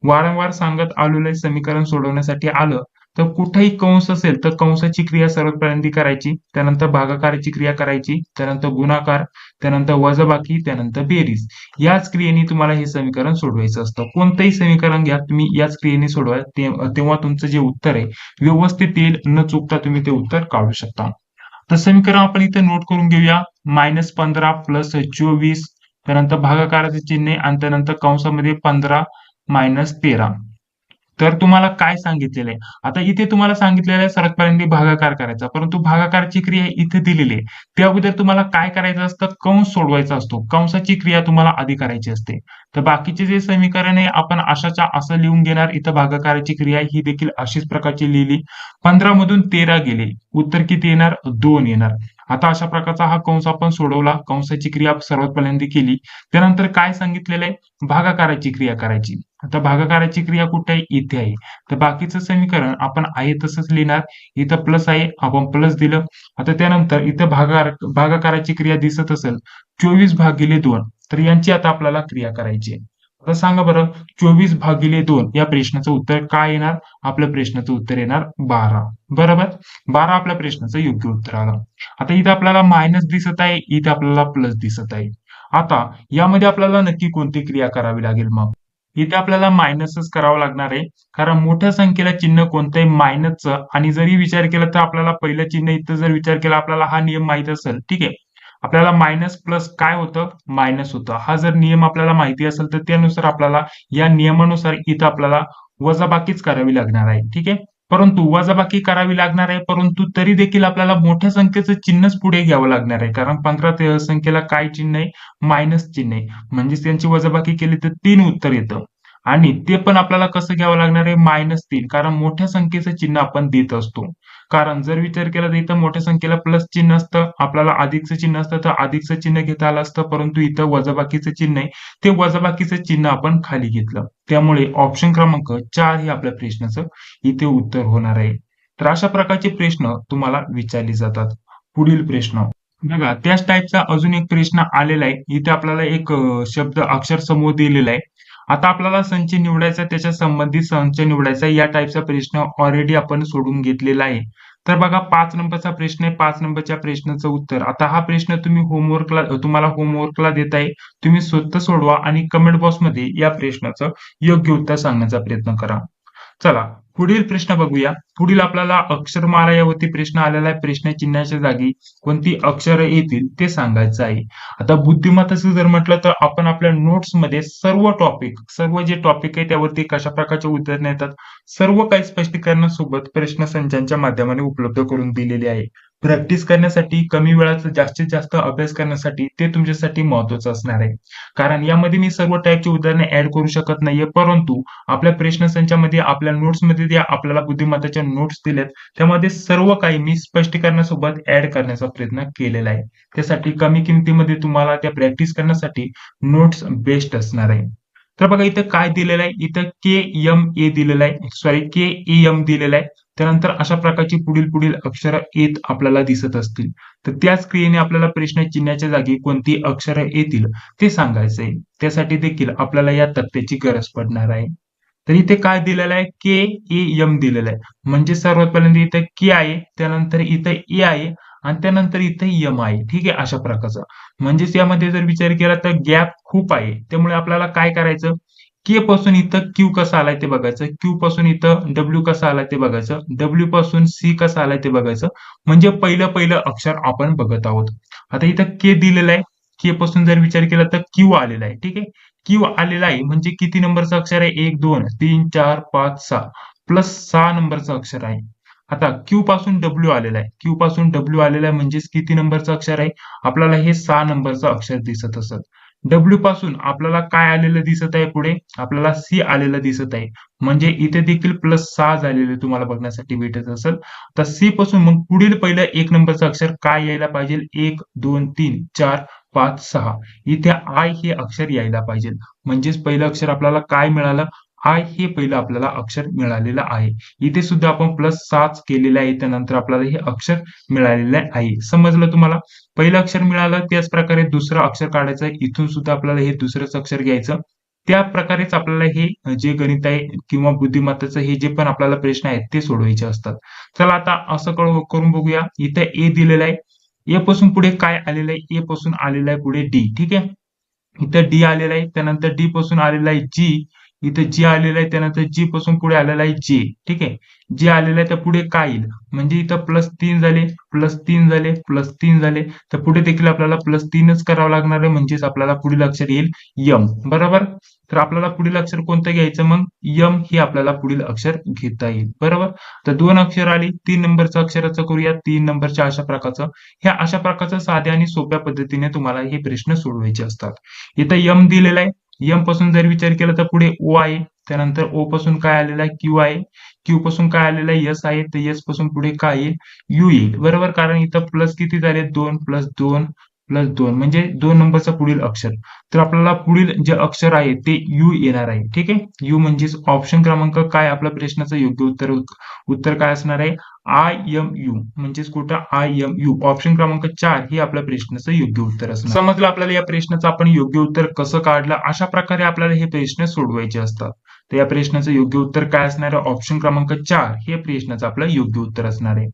वारंवार सांगत आलेलं आहे, समीकरण सोडवण्यासाठी आलं तर कुठेही कंस असेल तर कंसाची क्रिया सर्वात पहिल्यांदा करायची, त्यानंतर भागाकाराची क्रिया करायची, त्यानंतर गुणाकार, त्यानंतर वजाबाकी, त्यानंतर बेरीज. याच क्रियेने तुम्हाला हे समीकरण सोडवायचं असतं. कोणतंही समीकरण घ्या तुम्ही, याच क्रियेने सोडवा. तेव्हा तुमचं जे उत्तर आहे व्यवस्थित येईल, न चुकता तुम्ही ते उत्तर काढू शकता. तर समीकरण आपण इथे नोट करून घेऊया. -15 +24, त्यानंतर भागाकाराचे चिन्ह आहे आणि त्यानंतर कंसामध्ये 15 - 13. तर तुम्हाला काय सांगितलेलं आहे? आता इथे तुम्हाला सांगितलेलं आहे सर्वात पहिल्यांदा भागाकार करायचा, परंतु भागाकाराची क्रिया इथे दिलेली आहे. त्या अगोदर तुम्हाला काय करायचं असतं? कंस सोडवायचा असतो. कंसाची क्रिया तुम्हाला आधी करायची असते. तर बाकीचे जे समीकरण आहे आपण अशाच्या असं लिहून घेणार. इथं भागाकाराची क्रिया ही देखील अशीच प्रकारची लिहिली. 15 मधून 13 गेले. उत्तर किती येणार? 2 येणार. आता अशा प्रकारचा हा कंस आपण सोडवला. कंसाची क्रिया सर्वात पहिल्यांदा केली. त्यानंतर काय सांगितलेलं आहे? भागाकाराची क्रिया करायची. आता भागाकाराची क्रिया कुठे आहे? इथे आहे. तर बाकीचं समीकरण आपण आहे तसंच लिहिणार. इथं प्लस आहे, आपण प्लस दिलं. आता त्यानंतर इथं भागाकाराची क्रिया दिसत असेल 24/2. तर यांची आता आपल्याला क्रिया करायची आहे. आता सांगा बरं 24/2 या प्रश्नाचं उत्तर काय येणार? आपल्या प्रश्नाचं उत्तर येणार 12. बरोबर? 12 आपल्या प्रश्नाचं योग्य उत्तर आलं. आता इथं आपल्याला मायनस दिसत आहे, इथं आपल्याला प्लस दिसत आहे. आता यामध्ये आपल्याला नक्की कोणती क्रिया करावी लागेल मग? इथे आपल्याला मायनसच करावं लागणार आहे. कारण मोठ्या संख्येला चिन्ह कोणतंही मायनसचं आणि जरी विचार केला तर आपल्याला पहिलं चिन्ह इथं जर विचार केला आपल्याला हा नियम माहित असेल. ठीक आहे. आपल्याला मायनस प्लस काय होतं? मायनस होतं. हा जर नियम आपल्याला माहिती असेल तर त्यानुसार आपल्याला या नियमानुसार इथं आपल्याला वजाबाकीच करावी लागणार आहे. ठीक आहे. परंतु वजाबाकी करावी लागणार आहे, परंतु तरी देखील आपल्याला मोठ्या संख्येचं चिन्हच पुढे घ्यावं लागणार आहे. कारण 15 संख्येला काय चिन्ह आहे? मायनस चिन्ह आहे. म्हणजेच त्यांची वजाबाकी केली तर 3 उत्तर येतं. आणि ते पण आपल्याला कसं घ्यावं लागणार आहे? -3 कारण मोठ्या संख्येचं चिन्ह आपण देत असतो. कारण जर विचार केला तर इथं मोठ्या संख्येला प्लस चिन्ह असतं, आपल्याला अधिकचं चिन्ह असतं तर अधिकचं चिन्ह घेता आलं असतं, परंतु इथं वजाबाकीचं चिन्ह आहे, ते वजाबाकीचं चिन्ह आपण खाली घेतलं. त्यामुळे ऑप्शन क्रमांक 4 हे आपल्या प्रश्नाचं इथे उत्तर होणार आहे. तर अशा प्रकारचे प्रश्न तुम्हाला विचारले जातात. पुढील प्रश्न बघा त्याच टाईपचा अजून एक प्रश्न आलेला आहे. इथे आपल्याला एक शब्द अक्षर समूह दिलेला आहे. आता आपल्याला संच निवडायचा त्याच्या संबंधित संच निवडायचा या टाईपचा प्रश्न ऑलरेडी आपण सोडून घेतलेला आहे. तर बघा 5 नंबरचा प्रश्न आहे. 5 नंबरच्या प्रश्नाचं उत्तर. आता हा प्रश्न तुम्हाला होमवर्कला देत आहे. तुम्ही स्वतः सोडवा आणि कमेंट बॉक्समध्ये या प्रश्नाचं योग्य उत्तर सांगण्याचा प्रयत्न करा. चला पुढील प्रश्न बघूया. पुढील आपल्याला अक्षरमाला यावरती प्रश्न आलेला आहे. प्रश्न चिन्हाच्या जागी कोणती अक्षरं येतील ते सांगायचं आहे. आता बुद्धिमत्तेचं जर म्हटलं तर आपण आपल्या नोट्समध्ये सर्व जे टॉपिक आहे त्यावरती कशा प्रकारचे उदाहरणं येतात, सर्व काही स्पष्टीकरणासोबत प्रश्नसंचाच्या माध्यमाने उपलब्ध करून दिलेले आहे. प्रॅक्टिस करण्यासाठी, कमी वेळात जास्तीत जास्त अभ्यास करण्यासाठी ते तुमच्यासाठी महत्त्वाचं असणार आहे. कारण यामध्ये मी सर्व टाईपची उदाहरणे ऍड करू शकत नाहीये, परंतु आपल्या प्रश्नसंचामध्ये आपल्या नोट्समध्ये ज्या आपल्याला बुद्धिमत्तेच्या नोट्स दिल्यात त्यामध्ये सर्व काही मी स्पष्टीकरणासोबत ऍड करण्याचा प्रयत्न केलेला आहे. त्यासाठी कमी किमतीमध्ये तुम्हाला त्या प्रॅक्टिस करण्यासाठी नोट्स बेस्ट असणार आहे. तर बघा इथं काय दिलेलं आहे? इथं KMA दिलेलं आहे. सॉरी KEM दिलेलं आहे. त्यानंतर अशा प्रकारची पुढील पुढील अक्षरं येत आपल्याला दिसत असतील. तर त्याच क्रियेने आपल्याला प्रश्न चिन्हाच्या जागी कोणती अक्षरं येतील ते सांगायचं आहे. त्यासाठी देखील आपल्याला या तक्त्याची गरज पडणार आहे. तर इथे काय दिलेलं आहे? KAM दिलेलं आहे. म्हणजे सर्वात पहिल्यांदा इथं K आहे, त्यानंतर इथं A आहे आणि त्यानंतर इथं M आहे. ठीक आहे अशा प्रकारचं. म्हणजेच यामध्ये जर विचार केला तर गॅप खूप आहे. त्यामुळे आपल्याला काय करायचं? K पासून इथं Q कसा आलाय ते बघायचं. Q पासून इथं W कसा आलाय ते बघायचं. W पासून C कसा आलाय ते बघायचं. म्हणजे पहिलं पहिलं अक्षर आपण बघत आहोत. आता इथं K दिलेलं आहे. K पासून जर विचार केला तर Q आलेला आहे. ठीक आहे. Q आलेला आहे म्हणजे किती नंबरचं अक्षर आहे? 1, 2, 3, 4, 5, 6 प्लस 6 नंबरचं अक्षर आहे. आता Q पासून W आलेला आहे. Q पासून W आलेला आहे म्हणजेच किती नंबरचं अक्षर आहे? आपल्याला हे 6 नंबरचं अक्षर दिसत असेल. W पासून आपल्याला काय आलेलं दिसत आहे पुढे? आपल्याला C आलेलं दिसत आहे. म्हणजे इथे देखील प्लस 6 झालेले तुम्हाला बघण्यासाठी भेटत असेल. तर C पासून मग पुढील पहिलं 1 नंबरचं अक्षर काय यायला पाहिजे? 1, 2, 3, 4, 5, 6 इथे I हे अक्षर यायला पाहिजे. म्हणजेच पहिलं अक्षर आपल्याला काय मिळालं? I हे पहिलं आपल्याला अक्षर मिळालेलं आहे. इथे सुद्धा आपण प्लस 6 केलेलं आहे. त्यानंतर आपल्याला हे अक्षर मिळालेलं आहे. समजलं तुम्हाला? पहिलं अक्षर मिळालं त्याच प्रकारे दुसरं अक्षर काढायचं आहे. इथून सुद्धा आपल्याला हे दुसरंच अक्षर घ्यायचं. त्या प्रकारेच आपल्याला हे जे गणित आहे किंवा बुद्धिमत्तेचं हे जे पण आपल्याला प्रश्न आहेत ते सोडवायचे असतात. चला आता असं करून बघूया. इथे A दिलेलं आहे. A पासून पुढे काय आलेलं आहे? A पासून आलेलं आहे पुढे D. ठीक आहे. इथं D आलेलं आहे. त्यानंतर D पासून आलेलं आहे G. इथं G आलेलं आहे. त्यानंतर G पासून पुढे आलेलं आहे J. ठीक आहे. J आलेलं आहे तर पुढे काय येईल? म्हणजे इथं +3 झाले, +3 झाले, +3 झाले. तर पुढे देखील आपल्याला +3च करावं लागणार आहे. म्हणजेच आपल्याला पुढील अक्षर येईल M. बरोबर? तर आपल्याला पुढील अक्षर कोणतं घ्यायचं मग? M हे आपल्याला पुढील अक्षर घेता येईल. बरोबर? तर 2 अक्षर आली. 3 नंबरचं अक्षराचं करूया. 3 नंबरच्या अशा प्रकारचं. ह्या अशा प्रकारचं साध्या आणि सोप्या पद्धतीने तुम्हाला हे प्रश्न सोडवायचे असतात. इथं M दिलेला आहे. M पासून जर विचार केला तर पुढे O आहे. त्यानंतर O पासून काय आलेलं आहे? Q आहे. Q पासून काय आलेलं आहे? S आहे. तर S पासून पुढे काय येईल? U येईल. बरोबर? कारण इथं प्लस किती झाले? 2 + 2 प्लस 2 म्हणजे 2 नंबरचा पुढील अक्षर. तर आपल्याला पुढील जे अक्षर आहे ते यू येणार आहे. ठीक आहे. यू म्हणजेच ऑप्शन क्रमांक काय आपल्या प्रश्नाचं योग्य उत्तर काय असणार आहे? IMU म्हणजेच कुठं IMU ऑप्शन क्रमांक 4 हे आपल्या प्रश्नाचं योग्य उत्तर असणार. समजलं आपल्याला या प्रश्नाचं आपण योग्य उत्तर कसं काढलं? अशा प्रकारे आपल्याला हे प्रश्न सोडवायचे असतात. तर या प्रश्नाचं योग्य उत्तर काय असणार आहे? ऑप्शन क्रमांक 4 हे प्रश्नाचं आपलं योग्य उत्तर असणार आहे.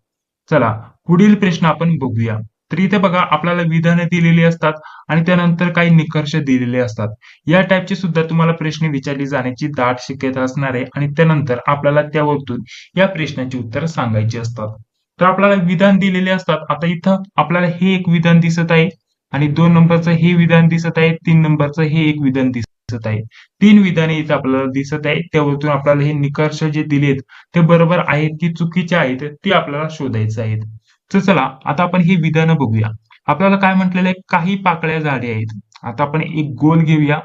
चला पुढील प्रश्न आपण बघूया. तर इथे बघा आपल्याला विधाने दिलेली असतात आणि त्यानंतर काही निकष दिलेले असतात. या टाईपचे सुद्धा तुम्हाला प्रश्न विचारले जाण्याची दाट शक्यता असणार आहे आणि त्यानंतर आपल्याला त्यावरतून या प्रश्नाची उत्तर सांगायची असतात. तर आपल्याला विधान दिलेले असतात. आता इथं आपल्याला हे एक विधान दिसत आहे आणि 2 नंबरचं हे विधान दिसत आहे, 3 नंबरचं हे एक विधान दिसत आहे. 3 विधाने इथे आपल्याला दिसत आहे. त्यावरतून आपल्याला हे निकष जे दिलेत ते बरोबर आहेत की चुकीचे आहेत ते आपल्याला शोधायचे आहेत. तर चला आता आपण ही विधानं बघूया. आपल्याला काय म्हटलेलं आहे? काही पाकळ्या झाडे आहेत. आता आपण एक गोल घेऊया.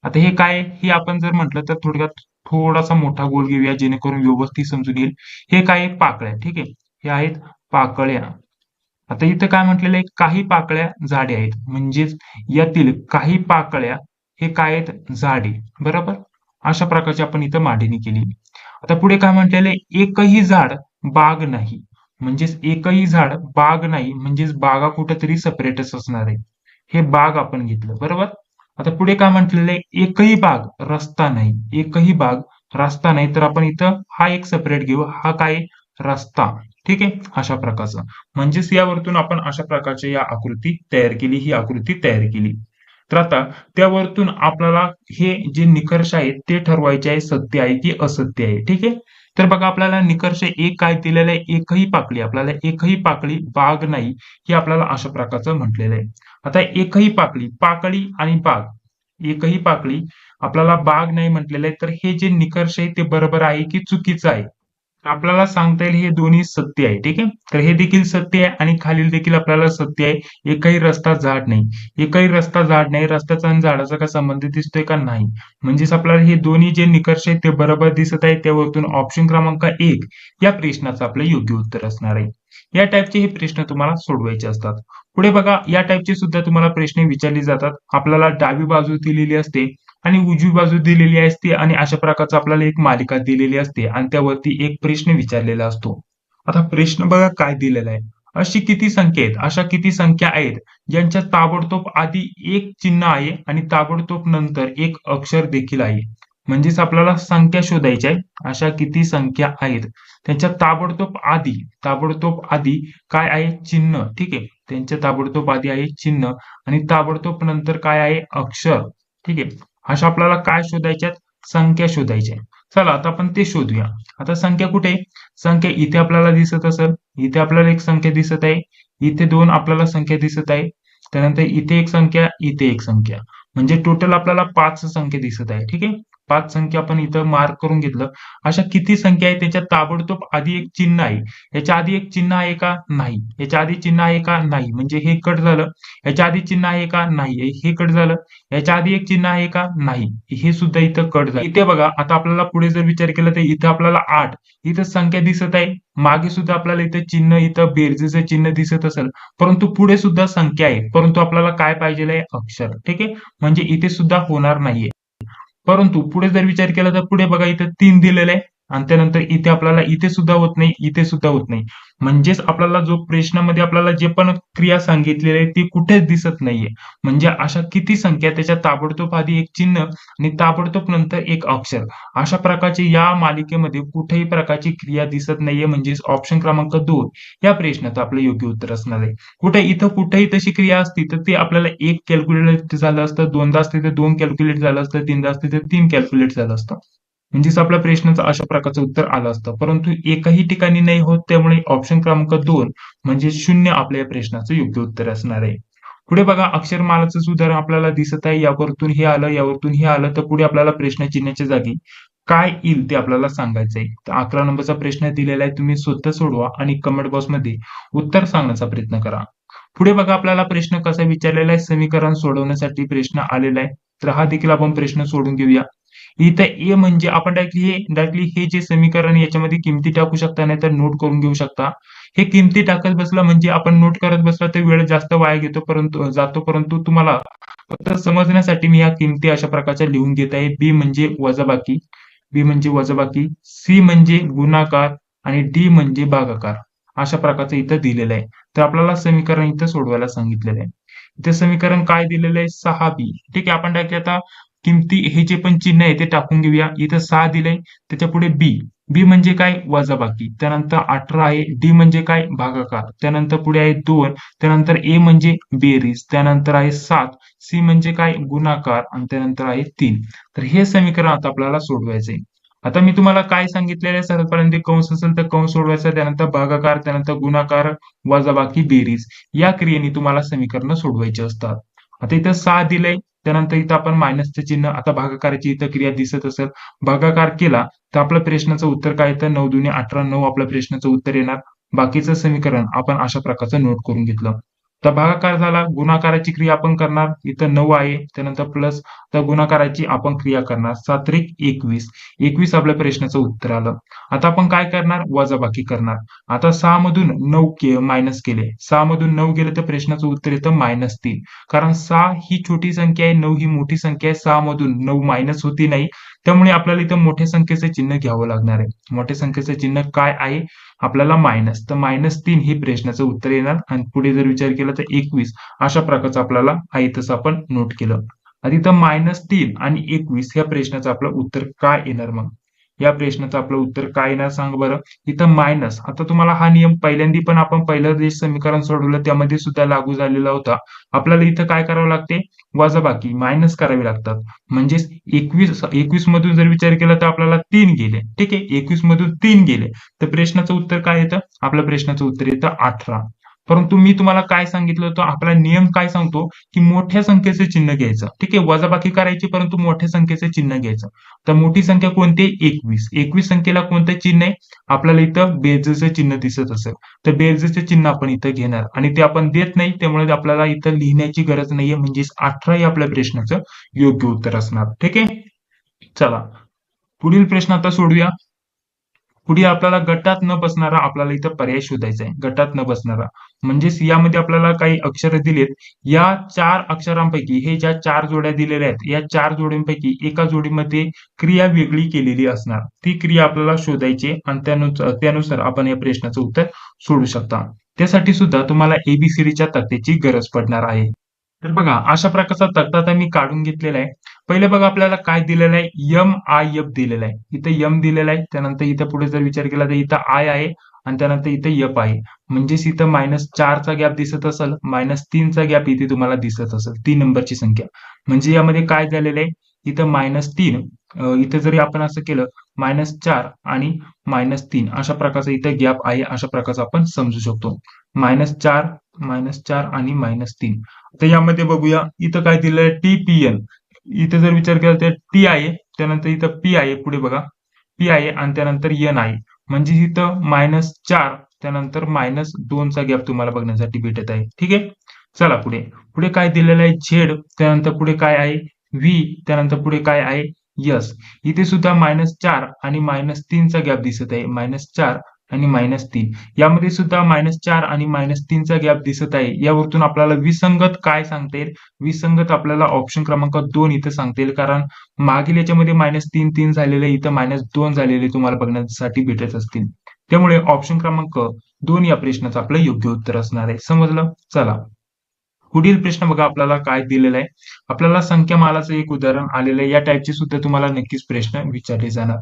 आता हे काय आहे? हे आपण जर म्हटलं तर थोडक्यात थोडासा मोठा गोल घेऊया जेणेकरून व्यवस्थित समजून येईल. हे काय आहे? पाकळ्या. ठीक आहे. हे आहेत पाकळ्या. आता इथं काय म्हटलेलं आहे? काही पाकळ्या झाडे आहेत. म्हणजेच यातील काही पाकळ्या हे काय आहेत? झाडे. बरोबर? अशा प्रकारची आपण इथं मांडणी केली. आता पुढे काय म्हटलेलं आहे? एकही झाड बाग नाही. म्हणजेच एकही झाड बाग नाही म्हणजेच बागा कुठेतरी सेपरेटच असणार आहे. हे बाग आपण घेतलं. बरोबर? आता पुढे काय म्हटलेलं आहे? एकही बाग रस्ता नाही. एकही बाग रस्ता नाही. तर आपण इथं हा एक सेपरेट घेऊ. हा काय आहे? रस्ता. ठीक आहे. अशा प्रकारचा. म्हणजेच यावरतून आपण अशा प्रकारची या आकृती तयार केली. ही आकृती तयार केली. तर आता त्यावरतून आपल्याला हे जे निकष आहेत ते ठरवायचे आहे सत्य आहे की असत्य आहे. ठीक आहे. तर बघा आपल्याला निकष 1 काय दिलेलं आहे? एकही पाकळी. आपल्याला एकही पाकळी बाग नाही हे आपल्याला अशा प्रकारचं म्हटलेलं आहे. आता एकही पाकळी, पाकळी आणि बाग. एकही पाकळी आपल्याला बाग नाही म्हटलेलं आहे. तर हे जे निकष आहे ते बरोबर आहे की चुकीचं आहे? आपल्याला सांगता येईल हे दोन्ही सत्य आहे. ठीक आहे. तर हे देखील सत्य आहे आणि खालील देखील आपल्याला सत्य आहे. एकही रस्ता झाड नाही. एकही रस्ता झाड नाही. रस्त्याचा आणि झाडाचा काय संबंध दिसतोय का? नाही. म्हणजेच आपल्याला हे दोन्ही जे निकष आहेत ते बरोबर दिसत आहेत. त्यावरून ऑप्शन क्रमांक 1 या प्रश्नाचं आपलं योग्य उत्तर असणार आहे. या टाईपचे हे प्रश्न तुम्हाला सोडवायचे असतात. पुढे बघा या टाईपचे सुद्धा तुम्हाला प्रश्न विचारले जातात. आपल्याला डावी बाजू दिलेली असते आणि उजवी बाजू दिलेली असते आणि अशा प्रकारचं आपल्याला एक मालिका दिलेली असते आणि त्यावरती एक प्रश्न विचारलेला असतो. आता प्रश्न बघा काय दिलेला आहे. अशी किती संख्या आहेत? अशा किती संख्या आहेत ज्यांच्या ताबडतोब आधी एक चिन्ह आहे आणि ताबडतोब नंतर एक अक्षर देखील आहे. म्हणजेच आपल्याला संख्या शोधायच्या आहे. अशा किती संख्या आहेत त्यांच्या ताबडतोब आधी काय आहे? चिन्ह. ठीक आहे. त्यांच्या ताबडतोब आधी आहे चिन्ह आणि ताबडतोब नंतर काय आहे? अक्षर. ठीक आहे. अशा आपल्याला काय शोधायच्यात? संख्या शोधायच्या. चला आता आपण ते शोधूया. आता संख्या कुठे आहे? संख्या इथे आपल्याला दिसत असेल. इथे आपल्याला एक संख्या दिसत आहे. इथे 2 आपल्याला संख्या दिसत आहे. त्यानंतर इथे एक संख्या, इथे एक संख्या. म्हणजे टोटल आपल्याला 5 संख्या दिसत आहे. ठीक आहे. 5 संख्या आपण इथं मार्क करून घेतलं. अशा किती संख्या आहे त्याच्यात ताबडतोब आधी एक चिन्ह आहे. याच्या आधी एक चिन्ह आहे का? नाही. याच्या आधी चिन्ह आहे का? नाही. म्हणजे हे कट झालं. याच्या आधी चिन्ह आहे का? नाही. हे कट झालं. याच्या आधी एक चिन्ह आहे का? नाही. हे सुद्धा इथं कट झालं. इथे बघा आता आपल्याला पुढे जर विचार केला तर इथं आपल्याला 8 इथं संख्या दिसत आहे. मागे सुद्धा आपल्याला इथं चिन्ह इथं बेरजेचं चिन्ह दिसत असेल. परंतु पुढे सुद्धा संख्या आहे. परंतु आपल्याला काय पाहिजे आहे? अक्षर. ठीक आहे. म्हणजे इथे सुद्धा होणार नाहीये. परंतु पुढे जर विचार केला तर पुढे बघा इथे 3 दिलेलं आहे आणि त्यानंतर इथे आपल्याला इथे सुद्धा होत नाही, इथे सुद्धा होत नाही. म्हणजेच आपल्याला जो प्रश्नामध्ये आपल्याला जे पण क्रिया सांगितलेली आहे ती कुठेच दिसत नाहीये. म्हणजे अशा किती संख्या त्याच्या ताबडतोब आधी एक चिन्ह आणि ताबडतोब नंतर एक अक्षर. अशा प्रकारची या मालिकेमध्ये कुठेही प्रकारची क्रिया दिसत नाहीये. म्हणजेच ऑप्शन क्रमांक 2 या प्रश्नाचं आपलं योग्य उत्तर असणार आहे. इथं कुठेही तशी क्रिया असती तर ते आपल्याला 1 कॅल्क्युलेट झालं असतं, 2दा असते तर 2 कॅल्क्युलेट झालं असतं, 3दा असते तर 3 कॅल्क्युलेट झालं असतं. म्हणजेच आपल्या प्रश्नाचं अशा प्रकारचं उत्तर आलं असतं. परंतु एकही ठिकाणी नाही होत त्यामुळे ऑप्शन क्रमांक 2 म्हणजे 0 आपल्या या प्रश्नाचं योग्य उत्तर असणार आहे. पुढे बघा अक्षरमालाचं सुधारण आपल्याला दिसत आहे. यावरतून हे आलं, यावरतून हे आलं तर पुढे आपल्याला प्रश्न चिन्हाच्या जागी काय येईल ते आपल्याला सांगायचंय. तर 11 नंबरचा प्रश्न दिलेला आहे. तुम्ही स्वतः सोडवा आणि कमेंट बॉक्समध्ये उत्तर सांगण्याचा प्रयत्न करा. पुढे बघा आपल्याला प्रश्न कसा विचारलेला आहे? समीकरण सोडवण्यासाठी प्रश्न आलेला आहे. तर हा देखील आपण प्रश्न सोडून घेऊया. इथं ए म्हणजे आपण डायरेक्टली हे जे समीकरण याच्यामध्ये किमती टाकू शकता, नाही तर नोट करून घेऊ शकता. हे किमती टाकत बसला म्हणजे आपण नोट करत बसला तर वेळ जास्त वाया परंतु तुम्हाला फक्त समजण्यासाठी मी या किमती अशा प्रकारच्या लिहून घेत आहे. बी म्हणजे वजाबाकी, सी म्हणजे गुणाकार आणि डी म्हणजे भागाकार. अशा प्रकारचं इथं दिलेलं आहे. तर आपल्याला समीकरण इथं सोडवायला सांगितलेलं आहे. इथे समीकरण काय दिलेलं आहे? 6b. ठीक आहे, आपण डायरेक्ट आता किमती हे जे पण चिन्ह आहे ते टाकून घेऊया. इथं 6 दिलंय, त्याच्या पुढे बी. बी म्हणजे काय? वजाबाकी. त्यानंतर 18 आहे. डी म्हणजे काय? भागाकार. त्यानंतर पुढे आहे 2. त्यानंतर ए म्हणजे बेरीज. त्यानंतर आहे 7. सी म्हणजे काय? गुणाकार. आणि त्यानंतर आहे 3. तर हे समीकरण आता आपल्याला सोडवायचंय. आता मी तुम्हाला काय सांगितलेलं आहे, सर्वप्रथम ते कंस असेल तर कंस सोडवायचा, त्यानंतर भागाकार, त्यानंतर गुणाकार, वजाबाकी, बेरीज या क्रियेने तुम्हाला समीकरण सोडवायची असतात. आता इथं 6 दिलंय, त्यानंतर इथं आपण मायनसचं चिन्ह, आता भागाकाराची इथं क्रिया दिसत असेल, भागाकार केला तर आपल्या प्रश्नाचं उत्तर काय येतं? 9 दुनी 18, 9 आपल्या प्रश्नाचं उत्तर येणार. बाकीचं समीकरण आपण अशा प्रकारचं नोट करून घेतलं. तर भागाकार झाला, गुणाकाराची क्रिया आपण करणार, इथं 9 आहे, त्यानंतर प्लस, तर गुणाकाराची आपण क्रिया करणार, 7 त्रिक 21. 21 आपल्या प्रश्नाचं उत्तर आलं. आता आपण काय करणार? वजाबाकी करणार. आता 6 मधून 9 मायनस केले, 6 मधून 9 गेले तर प्रश्नाचं उत्तर येतं -3. कारण 6 ही छोटी संख्या आहे, 9 ही मोठी संख्या आहे. 6 मधून 9 मायनस होती नाही, त्यामुळे आपल्याला इथं मोठ्या संख्येचं चिन्ह घ्यावं लागणार आहे. मोठ्या संख्येचं चिन्ह काय आहे? आपल्याला मायनस, तर -3 हे प्रश्नाचं उत्तर येणार. आणि पुढे जर विचार केला तर 21 अशा प्रकारचं आपल्याला आहे तसं आपण नोट केलं. आता इथं -3 आणि 21 या प्रश्नाचं आपलं उत्तर काय येणार मग? या प्रश्नाचं आपलं उत्तर काय येणार सांग बरं? इथं मायनस, आता तुम्हाला हा नियम पहिल्यांदा पण आपण पहिलं जे समीकरण सोडवलं त्यामध्ये सुद्धा लागू झालेला होता. आपल्याला इथं काय करावं लागते? वजाबाकी, मायनस करावी लागतात. म्हणजेच 21 मधून जर विचार केला तर आपल्याला 3 गेले. ठीक आहे, 21 मधून 3 गेले तर प्रश्नाचं उत्तर काय येतं? आपल्या प्रश्नाचं उत्तर येतं 18. परंतु मी तुम्हाला काय सांगितलं होतं? आपला नियम काय सांगतो की मोठ्या संख्येचे चिन्ह घ्यायचं. ठीक आहे, वजाबाकी करायची परंतु मोठ्या संख्येचे चिन्ह घ्यायचं. तर मोठी संख्या कोणती? 21. 21 संख्येला कोणतं चिन्ह आहे? आपल्याला इथं बेरजेचं चिन्ह दिसत असेल तर बेरजेचं चिन्ह आपण इथं घेणार आणि ते आपण देत नाही, त्यामुळे आपल्याला इथं लिहिण्याची गरज नाहीये. म्हणजेच 18 हे आपल्या प्रश्नाचं योग्य उत्तर असणार. ठीक आहे, चला पुढील प्रश्न आता सोडूया. पुढे आपल्याला गटात न बसणारा आपल्याला इथं पर्याय शोधायचा आहे. गटात न बसणारा म्हणजेच यामध्ये आपल्याला काही अक्षर दिलेत. या 4 अक्षरांपैकी हे ज्या 4 जोड्या दिलेल्या आहेत, या 4 जोड्यांपैकी एका जोडीमध्ये क्रिया वेगळी केलेली असणार. ती क्रिया आपल्याला शोधायची आणि त्यानुसार आपण या प्रश्नाचं उत्तर सोडू शकता. त्यासाठी सुद्धा तुम्हाला एबीसीडीच्या तक्त्याची गरज पडणार आहे. तर बघा अशा प्रकारचा तक्ता आता मी काढून घेतलेला आहे. पहिले बघा आपल्याला काय दिलेलं आहे? एम-आय-एफ दिलेलं आहे. इथं एम दिलेलं आहे, त्यानंतर इथं पुढे जर विचार केला तर इथं आय आहे आणि त्यानंतर इथं एफ आहे. म्हणजेच इथं -4 चा गॅप दिसत असेल, -3 चा गॅप इथे तुम्हाला दिसत असेल, 3 नंबरची संख्या. म्हणजे यामध्ये काय झालेलं आहे? इथं -3, इथं जरी आपण असं केलं -4 आणि -3 अशा प्रकारचा इथं गॅप आहे, अशा प्रकारचा आपण समजू शकतो. -4, -4 आणि -3. तर यामध्ये बघूया इथं काय दिलंय? टीपीएन. इथे जर विचार केला तर टी आहे, त्यानंतर इथं पी आहे, पुढे बघा पी आहे आणि त्यानंतर एन आहे. म्हणजे इथं -4 त्यानंतर -2 चा गॅप तुम्हाला बघण्यासाठी भेटत आहे. ठीक आहे, चला पुढे. पुढे काय दिलेलं आहे? झेड, त्यानंतर पुढे काय आहे? व्ही, त्यानंतर पुढे काय आहे? यस. इथे सुद्धा -4 आणि -3 चा गॅप दिसत आहे. -4 आणि -3 यामध्ये सुद्धा -4 आणि -3 चा गॅप दिसत आहे. यावरतून आपल्याला विसंगत काय सांगता येईल? विसंगत आपल्याला ऑप्शन क्रमांक 2 इथं सांगता येईल, कारण मागील याच्यामध्ये -3 3 झालेले, इथं -2 झालेले तुम्हाला बघण्यासाठी भेटत असतील. त्यामुळे ऑप्शन क्रमांक 2 या प्रश्नाचं आपलं योग्य उत्तर असणार आहे. समजलं? चला पुढील प्रश्न बघा आपल्याला काय दिलेला आहे. आपल्याला संख्यामालाचं एक उदाहरण आलेलं आहे. या टाईपचे सुद्धा तुम्हाला नक्कीच प्रश्न विचारले जाणार.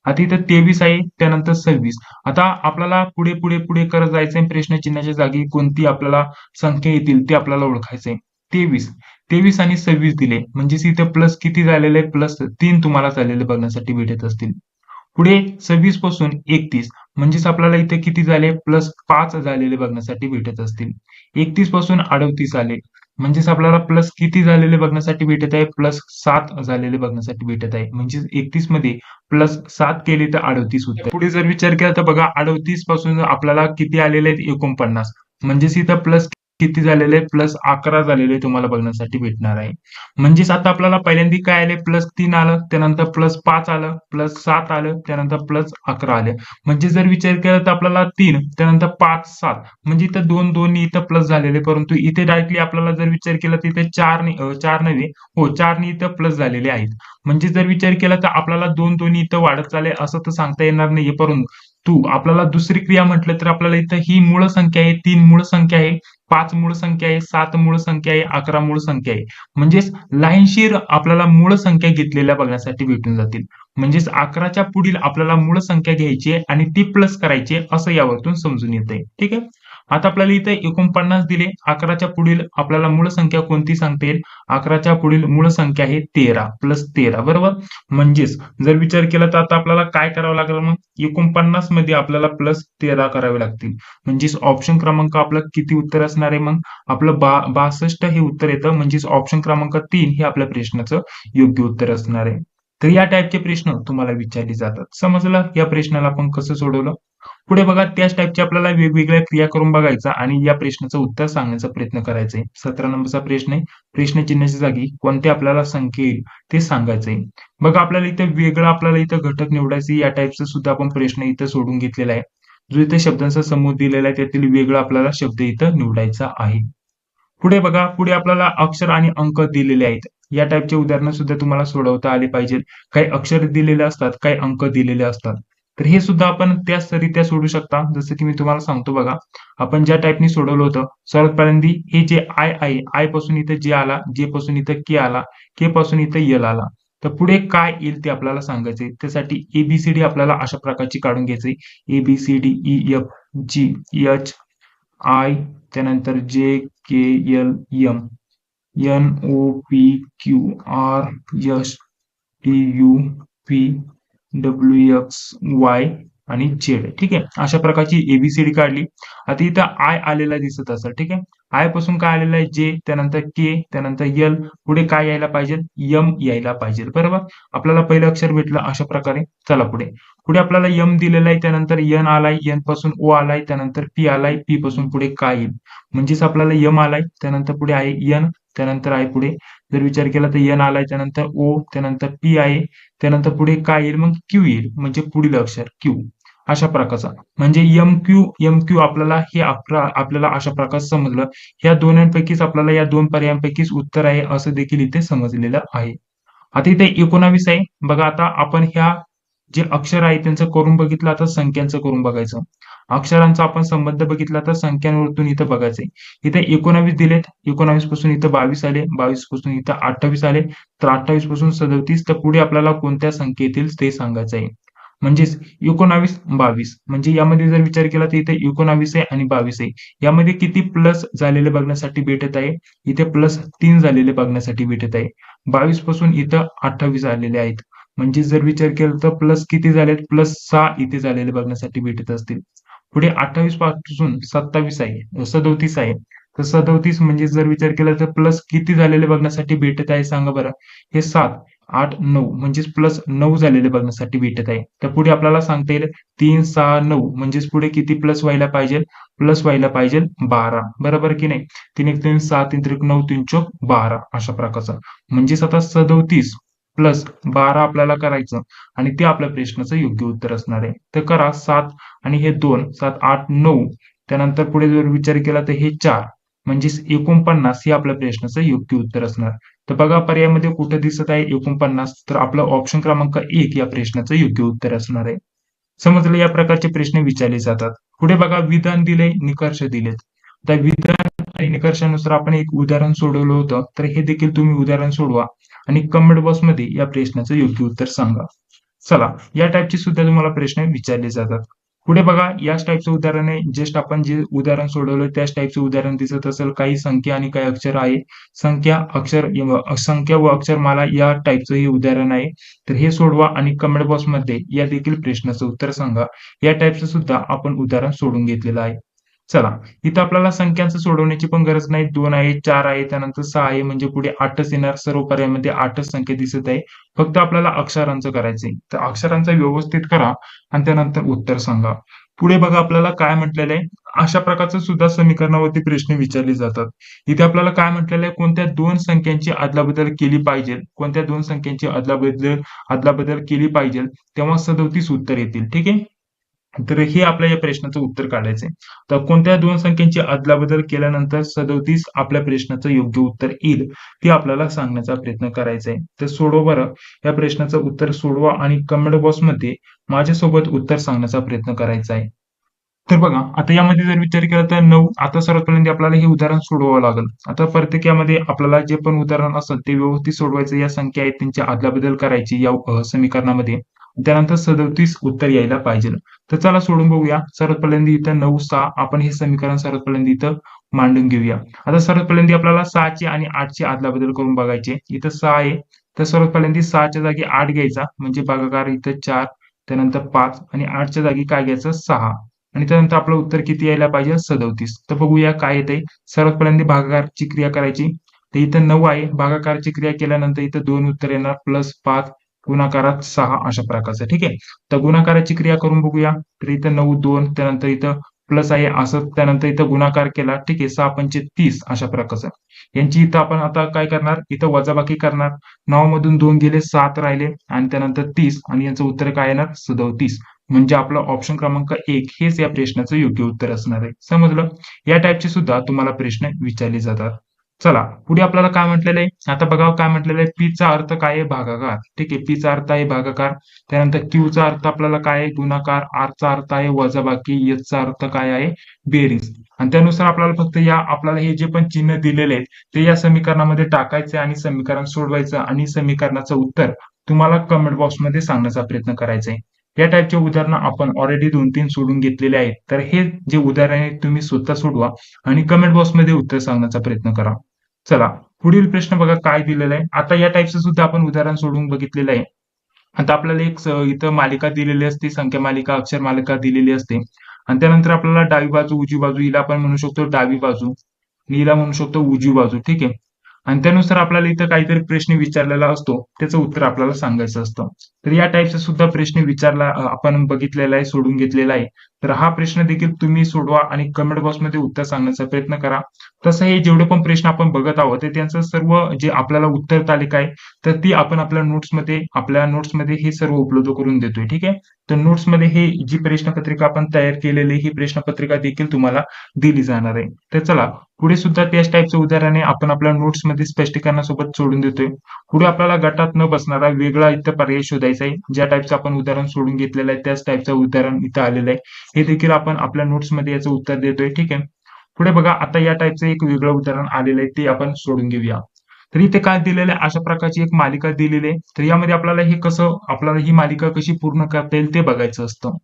आता इथं 23 आहे, त्यानंतर 26. आता आपल्याला पुढे पुढे पुढे करत जायचंय. प्रश्नचिन्हाच्या जागी कोणती आपल्याला संख्या येतील ते आपल्याला ओळखायचंय. 23 आणि 26 दिले, म्हणजेच इथे प्लस किती झालेले आहे? +3 तुम्हाला झालेले बघण्यासाठी भेटत असतील. पुढे 26 पासून 31 म्हणजेच आपल्याला इथे किती झाले? +5 झालेले बघण्यासाठी भेटत असतील. 31 पासून 38 आले, म्हणजेच आपल्याला प्लस किती झालेले बघण्यासाठी भेटत आहे? +7 झालेले बघण्यासाठी भेटत आहे. म्हणजेच 31 मध्ये +7 केले तर 38 उत्तर. पुढे जर विचार केला तर बघा 38 पासून आपल्याला किती आलेले आहेत? 49, म्हणजेच इथं प्लस किती झालेले आहे प्लस 11 झालेले तुम्हाला बघण्यासाठी भेटणार आहे. म्हणजेच आता आपल्याला पहिल्यांदा काय आले प्लस 3 आलं, त्यानंतर प्लस 5 आलं, प्लस 7 आलं, त्यानंतर प्लस 11 आले. म्हणजे जर विचार केला तर आपल्याला 3 त्यानंतर 5 7 म्हणजे इथं 2 2 इथं प्लस झालेले, परंतु इथे डायरेक्टली आपल्याला जर विचार केला तर इथे 4 नव्हे, हो 4 इथं प्लस झालेले आहेत. म्हणजे जर विचार केला तर आपल्याला 2 2 इथं वाढत चालले असं तर सांगता येणार नाहीये, परंतु आपल्याला दुसरी क्रिया म्हटलं तर आपल्याला इथं ही मूळ संख्या आहे, 3 मूळ संख्या आहे, 5 मूळ संख्या आहे, 7 मूळ संख्या आहे, 11 मूळ संख्या आहे. म्हणजेच लाईनशीर आपल्याला मूळ संख्या घेतलेल्या बघण्यासाठी भेटून जातील. म्हणजेच 11च्या पुढील आपल्याला मूळ संख्या घ्यायची आहे आणि ती प्लस करायची आहे असं यावरतून समजून येतंय. ठीक आहे. आता आपल्याला इथे 49 दिले. 11च्या पुढील आपल्याला मूळ संख्या कोणती सांगता येईल? 11च्या पुढील मूळ संख्या आहे 13 प्लस 13 बरोबर. म्हणजेच जर विचार केला तर आता आपल्याला काय करावं लागेल मग 49 मध्ये आपल्याला प्लस 13 करावे लागतील. म्हणजेच ऑप्शन क्रमांक आपलं किती उत्तर असणार आहे मग आपलं 62 हे उत्तर येतं. म्हणजेच ऑप्शन क्रमांक 3 हे आपल्या प्रश्नाचं योग्य उत्तर असणार आहे. तर या टाईपचे प्रश्न तुम्हाला विचारले जातात. समजलं या प्रश्नाला आपण कसं सोडवलं? पुढे बघा त्याच टाईपचे आपल्याला वेगवेगळ्या क्रिया करून बघायचा आणि या प्रश्नाचं उत्तर सांगण्याचा प्रयत्न करायचा आहे. 17 नंबरचा प्रश्न आहे. प्रश्न चिन्हाच्या जागी कोणते आपल्याला संख्या येईल ते सांगायचं आहे. बघा आपल्याला इथे वेगळा आपल्याला इथं घटक निवडायचे या टाईपचा सुद्धा आपण प्रश्न इथं सोडून घेतलेला आहे. जो इथे शब्दांचा समूह दिलेला आहे त्यातील वेगळा आपल्याला शब्द इथं निवडायचा आहे. पुढे बघा पुढे आपल्याला अक्षर आणि अंक दिलेले आहेत. या टाईपचे उदाहरणं सुद्धा तुम्हाला सोडवता आले पाहिजे. काही अक्षर दिलेले असतात, काही अंक दिलेले असतात. तर हे सुद्धा आपण त्याच रीत्या सोडू शकता. जसं की मी तुम्हाला सांगतो बघा. आपण ज्या टाईपनी सोडवलं होतं, सर्वात पहिल्यांदा हे जे आय आहे, आय पासून इथं जे आला, जे पासून इथं के आला, के पासून इथं यल आला. तर पुढे काय येईल ते आपल्याला सांगायचंय. त्यासाठी एबीसीडी आपल्याला अशा प्रकारची काढून घ्यायची. A B C D E F G H I त्यानंतर J K L M N O P Q R S T U P W X Y आणि झेड. ठीक आहे. अशा प्रकारची एबीसीडी काढली. आता इथं आय आलेला दिसत असेल. ठीक आहे. आय पासून काय आलेलं आहे जे, त्यानंतर के, त्यानंतर एल, पुढे काय यायला पाहिजे एम यायला पाहिजे. बरोबर. आपल्याला पहिलं अक्षर भेटलं अशा प्रकारे. चला पुढे पुढे आपल्याला एम दिलेला आहे, त्यानंतर एन आलाय, एन पासून ओ आलाय, त्यानंतर पी आलाय, पी पासून पुढे काय येईल म्हणजेच आपल्याला एम आलाय, त्यानंतर पुढे आहे एन, त्यानंतर आहे पुढे जर विचार केला तर एन आलाय, त्यानंतर ओ, त्यानंतर पी आहे, त्यानंतर पुढे काय येईल मग क्यू येईल म्हणजे पुढील अक्षर क्यू. अशा प्रकारचा म्हणजे एम क्यू आपल्याला हे आपल्याला अशा प्रकारे समजलं. ह्या दोन्हीपैकीच आपल्याला या दोन पर्यायांपैकीच उत्तर आहे असं देखील इथे समजलेलं आहे. आता इथे 19 आहे. बघा आता आपण ह्या जे अक्षर आहे त्यांचं करून बघितलं, आता संख्यांचं करून बघायचं. अक्षरांचा आपण संबंध बघितला तर संख्यांवरतून इथं बघायचंय. इथे 19 दिलेत, 19 पासून इथं 22 आले, 22 पासून इथं 28 आले, तर 28 पासून 37 तर पुढे आपल्याला कोणत्या संख्या येतील ते सांगायचं आहे. म्हणजेच 19 22 म्हणजे यामध्ये जर विचार केला तर इथे 19 आहे आणि 22 आहे. यामध्ये किती प्लस झालेले बघण्यासाठी भेटत आहे, इथे प्लस 3 झालेले बघण्यासाठी भेटत आहे. 22 पासून इथं 28 आलेले आहेत. म्हणजे जर विचार केला तर प्लस किती झालेत प्लस 6 इथे झालेले बघण्यासाठी भेटत असतील. पुढे 28 पासून 27 आहे 37 आहे. तर 37 म्हणजे जर विचार केला तर प्लस किती झालेले बघण्यासाठी भेटत आहे सांगा बरं. हे 7 8 9 म्हणजेच प्लस 9 झालेले बघण्यासाठी भेटत आहे. तर पुढे आपल्याला सांगता येईल 3 6 9 म्हणजेच पुढे किती प्लस व्हायला पाहिजे प्लस व्हायला पाहिजे 12 बरोबर की नाही. 3 1 3 7 3 3 9 3 4 12 अशा प्रकारचा. म्हणजेच आता 37 प्लस 12 आपल्याला करायचं आणि ते आपल्या प्रश्नाचं योग्य उत्तर असणार आहे. तर करा 7 आणि हे 2 7 8 9 त्यानंतर पुढे जर विचार केला तर हे 4 म्हणजेच 49 हे आपल्या प्रश्नाचं योग्य उत्तर असणार. तर बघा पर्यायामध्ये कुठे दिसत आहे 49 तर आपलं ऑप्शन क्रमांक 1 या प्रश्नाचं योग्य उत्तर असणार आहे. समजलं या प्रकारचे प्रश्न विचारले जातात. पुढे बघा विधान दिले निकर्ष दिलेत. आता विधान आणि निकर्षानुसार आपण एक उदाहरण सोडवलं होतं तर हे देखील तुम्ही उदाहरण सोडवा आणि कमेंट बॉक्समध्ये या प्रश्नाचं योग्य उत्तर सांगा. चला या टाईपचे सुद्धा तुम्हाला प्रश्न विचारले जातात. पुढे बघा याच टाईपचं उदाहरण आहे. जस्ट आपण जे उदाहरण सोडवलं त्याच टाईपचं उदाहरण दिसत असेल. काही संख्या आणि काही अक्षर आहे. संख्या व अक्षरमाला या टाईपचं हे उदाहरण आहे. तर हे सोडवा आणि कमेंट बॉक्समध्ये या देखील प्रश्नाचं उत्तर सांगा. या टाईपचं सुद्धा आपण उदाहरण सोडून घेतलेलं आहे. चला इथं आपल्याला संख्यांचं सोडवण्याची पण गरज नाही. 2 आहे 4 आहे त्यानंतर 6 आहे म्हणजे पुढे 8च येणार. सर्व पर्यायामध्ये 8च संख्या दिसत आहे. फक्त आपल्याला अक्षरांचं करायचंय. तर अक्षरांचा व्यवस्थित करा आणि त्यानंतर उत्तर सांगा. पुढे बघा आपल्याला काय म्हटलेलं आहे, अशा प्रकारचं सुद्धा समीकरणावरती प्रश्न विचारले जातात. इथे आपल्याला काय म्हटलेलं आहे, कोणत्या दोन संख्यांची अदलाबदल केली पाहिजे, कोणत्या दोन संख्यांची अदलाबदल अदलाबदल केली पाहिजे, तेव्हा 37 उत्तर येतील. ठीक आहे. तर हे आपल्या या प्रश्नाचं उत्तर काढायचंय. तर कोणत्या दोन संख्यांची अदलाबदल केल्यानंतर 37 आपल्या प्रश्नाचं योग्य उत्तर येईल, ते आपल्याला सांगण्याचा प्रयत्न करायचा आहे. तर सोडवा बरं. या प्रश्नाचं उत्तर सोडवा आणि कमेंट बॉक्समध्ये माझ्यासोबत उत्तर सांगण्याचा प्रयत्न करायचा आहे. तर बघा, आता यामध्ये जर विचार केला तर 9 आता सर्वात पहिल्यांदा आपल्याला हे उदाहरण सोडवावं लागेल. आता प्रत्येक यामध्ये आपल्याला जे पण उदाहरण असेल ते व्यवस्थित सोडवायचं. या संख्या आहेत त्यांची अदलाबदल करायची या समीकरणामध्ये. त्यानंतर 37 उत्तर यायला पाहिजे. तर चला सोडून बघूया. सर्वात पहिल्यांदा इथं 9, 6 आपण हे समीकरण सर्वात पहिल्यांदा इथं मांडून घेऊया. आता सर्वात पहिल्यांदा आपल्याला 6 ची आणि 8 ची अदलाबदल करून बघायची. इथं 6 आहे. तर सर्वात पहिल्यांदा 6 च्या जागी 8 घ्यायचा म्हणजे भागाकार इथं 4, त्यानंतर 5 आणि 8 च्या जागी काय घ्यायचं 6 आणि त्यानंतर आपलं उत्तर किती यायला पाहिजे 37. तर बघूया काय येतंय. सर्वात पहिल्यांदा भागाकारची क्रिया करायची. तर इथं 9 आहे. भागाकारची क्रिया केल्यानंतर इथं 2 उत्तर येणार प्लस 5 गुणाकारात 6 अशा प्रकारचं. ठीक आहे. तर गुणाकाराची क्रिया करून बघूया. तर इथं 9, 2 त्यानंतर इथं प्लस आहे असं त्यानंतर इथं गुणाकार केला. ठीक आहे. 6 पंचे 30 अशा प्रकारचं. यांची इथं आपण आता काय करणार इथं वजाबाकी करणार. 9 मधून 2 गेले 7 राहिले आणि त्यानंतर 30 आणि यांचं उत्तर काय येणार 37. म्हणजे आपलं ऑप्शन क्रमांक 1 हेच या प्रश्नाचं योग्य उत्तर असणार आहे. समजलं? या टाइपचे सुद्धा तुम्हाला प्रश्न विचारले जातात. चला पुढे आपल्याला काय म्हटलेलं आहे, आता बघा काय म्हटलेलं आहे, पी चा अर्थ काय आहे भागाकार. ठीक आहे. पी चा अर्थ आहे भागाकार. त्यानंतर क्यू चा अर्थ आपल्याला काय आहे गुणाकार, आर चा अर्थ आहे वजाबाकी, एच चा अर्थ काय आहे बेरीज. आणि त्यानुसार आपल्याला फक्त या आपल्याला हे जे पण चिन्ह दिलेले आहेत ते या समीकरणामध्ये टाकायचे आणि समीकरण सोडवायचं आणि समीकरणाचं उत्तर तुम्हाला कमेंट बॉक्समध्ये सांगण्याचा प्रयत्न करायचा आहे. या टाइपचे उदाहरणं आपण ऑलरेडी 2-3 सोडून घेतलेले आहेत. तर हे जे उदाहरण आहे तुम्ही स्वतः सोडवा आणि कमेंट बॉक्समध्ये उत्तर सांगण्याचा प्रयत्न करा. चला पुढील प्रश्न बघा काय दिलेला आहे. आता या टाइपचं सुद्धा आपण उदाहरण सोडून बघितलेलं आहे. आता आपल्याला एक इथं मालिका दिलेली असते, संख्या मालिका, अक्षर मालिका दिलेली असते आणि त्यानंतर आपल्याला डावी बाजू, उजवी बाजू हिला आपण म्हणू शकतो डावी बाजू आणि हिला म्हणू शकतो उजवी बाजू. ठीक आहे. आणि त्यानुसार आपल्याला इथं काहीतरी प्रश्न विचारलेला असतो, त्याचं उत्तर आपल्याला सांगायचं असतं. तर या टाइपचा सुद्धा प्रश्न विचारला आपण बघितलेला आहे, सोडून घेतलेला आहे. तर हा प्रश्न देखील तुम्ही सोडवा आणि कमेंट बॉक्समध्ये उत्तर सांगण्याचा प्रयत्न करा. तसं हे जेवढे पण प्रश्न आपण बघत आहोत, ते त्यांचं सर्व जे आपल्याला उत्तर तालिका आहे, तर ती आपण आपल्या नोट्समध्ये हे सर्व उपलब्ध करून देतोय. ठीक आहे. तर नोट्समध्ये हे जी प्रश्नपत्रिका आपण तयार केलेली ही प्रश्नपत्रिका देखील तुम्हाला दिली जाणार आहे. तर चला पुढे सुद्धा त्याच टाइपचं उदाहरणे आपण आपल्या नोट्समध्ये स्पष्टीकरणासोबत सोडून देतोय. पुढे आपल्याला गटात न बसणारा वेगळा इथं पर्याय शोधायचा आहे. ज्या टाइपचं आपण उदाहरण सोडून घेतलेलं आहे त्याच टाइपचं उदाहरण इथं आलेलं आहे. हे देखील आपण आपल्या नोट्समध्ये याचं उत्तर देतोय. ठीक आहे. पुढे बघा आता या टाइपचं एक वेगळं उदाहरण आलेलं आहे ते आपण सोडून घेऊया. तर इथे काय दिलेलं आहे अशा प्रकारची एक मालिका दिलेली आहे. तर यामध्ये आपल्याला ही मालिका कशी पूर्ण करता येईल ते बघायचं असतं.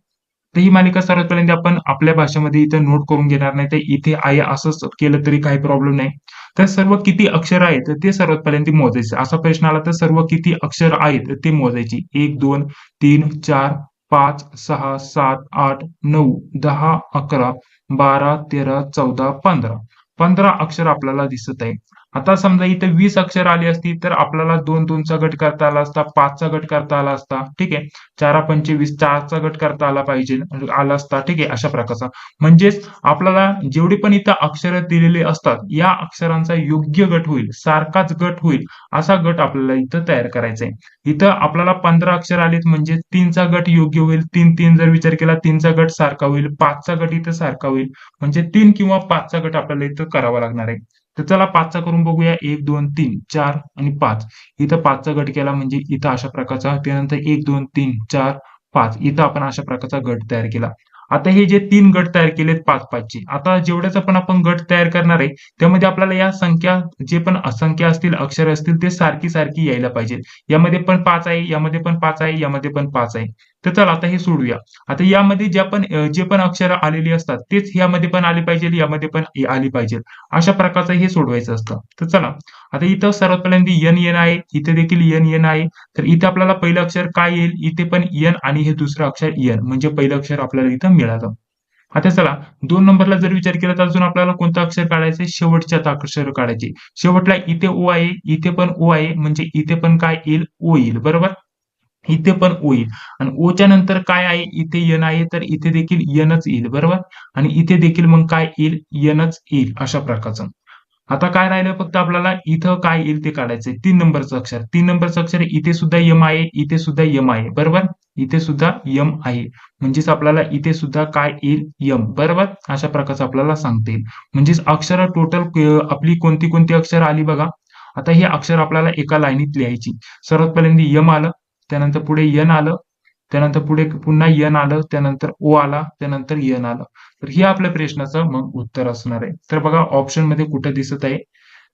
तर ही मालिका सर्वात पहिल्यांदा आपण आपल्या भाषेमध्ये इथे नोट करून घेणार नाही. तर इथे आहे असंच केलं तरी काही प्रॉब्लेम नाही. तर सर्व किती अक्षर आहेत ते सर्वात पहिल्यांदा मोजायचे. असा प्रश्न आला तर सर्व किती अक्षर आहेत ते मोजायची. 1, 2, 3, 4, 5, 6, 7, 8, 9, 10, 11, 12, 13, 14, 15. 15 अक्षर आपल्याला दिसत आहे. आता समजा इथे 20 अक्षर आली असती तर आपल्याला 2-2 चा गट करता आला असता, 5 चा गट करता आला असता. ठीक आहे. 4-5-20 4 चा गट करता आला असता. ठीक आहे. अशा प्रकारचा. म्हणजेच आपल्याला जेवढे पण इथं अक्षर दिलेले असतात, या अक्षरांचा योग्य गट होईल, सारखाच गट होईल, असा गट आपल्याला इथं तयार करायचा आहे. इथं आपल्याला 15 अक्षर आलेत म्हणजे 3 चा गट योग्य होईल. 3-3 जर विचार केला 3 चा गट सारखा होईल, 5 चा गट इथं सारखा होईल. म्हणजे 3 किंवा 5 चा गट आपल्याला इथं करावा लागणार आहे. तर चला 5 चा करून बघूया. 1, 2, 3, 4 आणि 5. इथं 5 चा गट केला म्हणजे इथं अशा प्रकारचा. त्यानंतर 1, 2, 3, 4, 5. इथं आपण अशा प्रकारचा गट तयार केला. आता हे जे 3 गट तयार केलेत 5-5 चे. आता जेवढ्याचा पण आपण गट तयार करणार आहे, त्यामध्ये आपल्याला या संख्या जे पण असंख्या असतील, अक्षर असतील ते सारखी यायला पाहिजे. यामध्ये पण 5 आहे, यामध्ये पण 5 आहे, यामध्ये पण 5 आहे. तर चला आता हे सोडूया. आता यामध्ये जे पण अक्षरं आलेली असतात तेच यामध्ये पण आली पाहिजे, यामध्ये पण आली पाहिजे. अशा प्रकारचं हे सोडवायचं असतं. तर चला आता इथं सर्वात पहिल्यांदा एन आहे, इथे देखील एन आहे. तर इथे आपल्याला पहिलं अक्षर काय येईल? इथे पण एन आणि हे दुसरं अक्षर एन म्हणजे पहिलं अक्षर आपल्याला इथं मिळालं. आता चला 2 नंबरला जर विचार केला तर अजून आपल्याला कोणतं अक्षर काढायचंय? शेवटच्यात अक्षर काढायचे. शेवटला इथे ओ आहे, इथे पण ओ आहे म्हणजे इथे पण काय येईल? ओ येईल. बरोबर? इथे पण ओ येईल आणि ओच्या नंतर काय आहे इथे यन आहे तर इथे देखील यनच येईल बरोबर आणि इथे देखील मग काय येईल यनच येईल अशा प्रकारचं. आता काय राहिलं फक्त आपल्याला इथं काय येईल ते काढायचंय 3 नंबरचं अक्षर 3 नंबरचं अक्षर इथे सुद्धा यम आहे इथे सुद्धा यम आहे बरोबर इथे सुद्धा यम आहे म्हणजेच आपल्याला इथे सुद्धा काय येईल यम बरोबर अशा प्रकारचं आपल्याला सांगता येईल म्हणजेच अक्षर टोटल आपली कोणती कोणती अक्षर आली बघा. आता ही अक्षर आपल्याला एका लाईनीत लिहायची. सर्वात पहिल्यांदा यम आलं त्यानंतर पुढे यन आलं त्यानंतर पुढे पुन्हा यन आलं त्यानंतर ओ आला त्यानंतर यन आलं. तर हे आपल्या प्रश्नाचं मग उत्तर असणार आहे. तर बघा ऑप्शन मध्ये कुठे दिसत आहे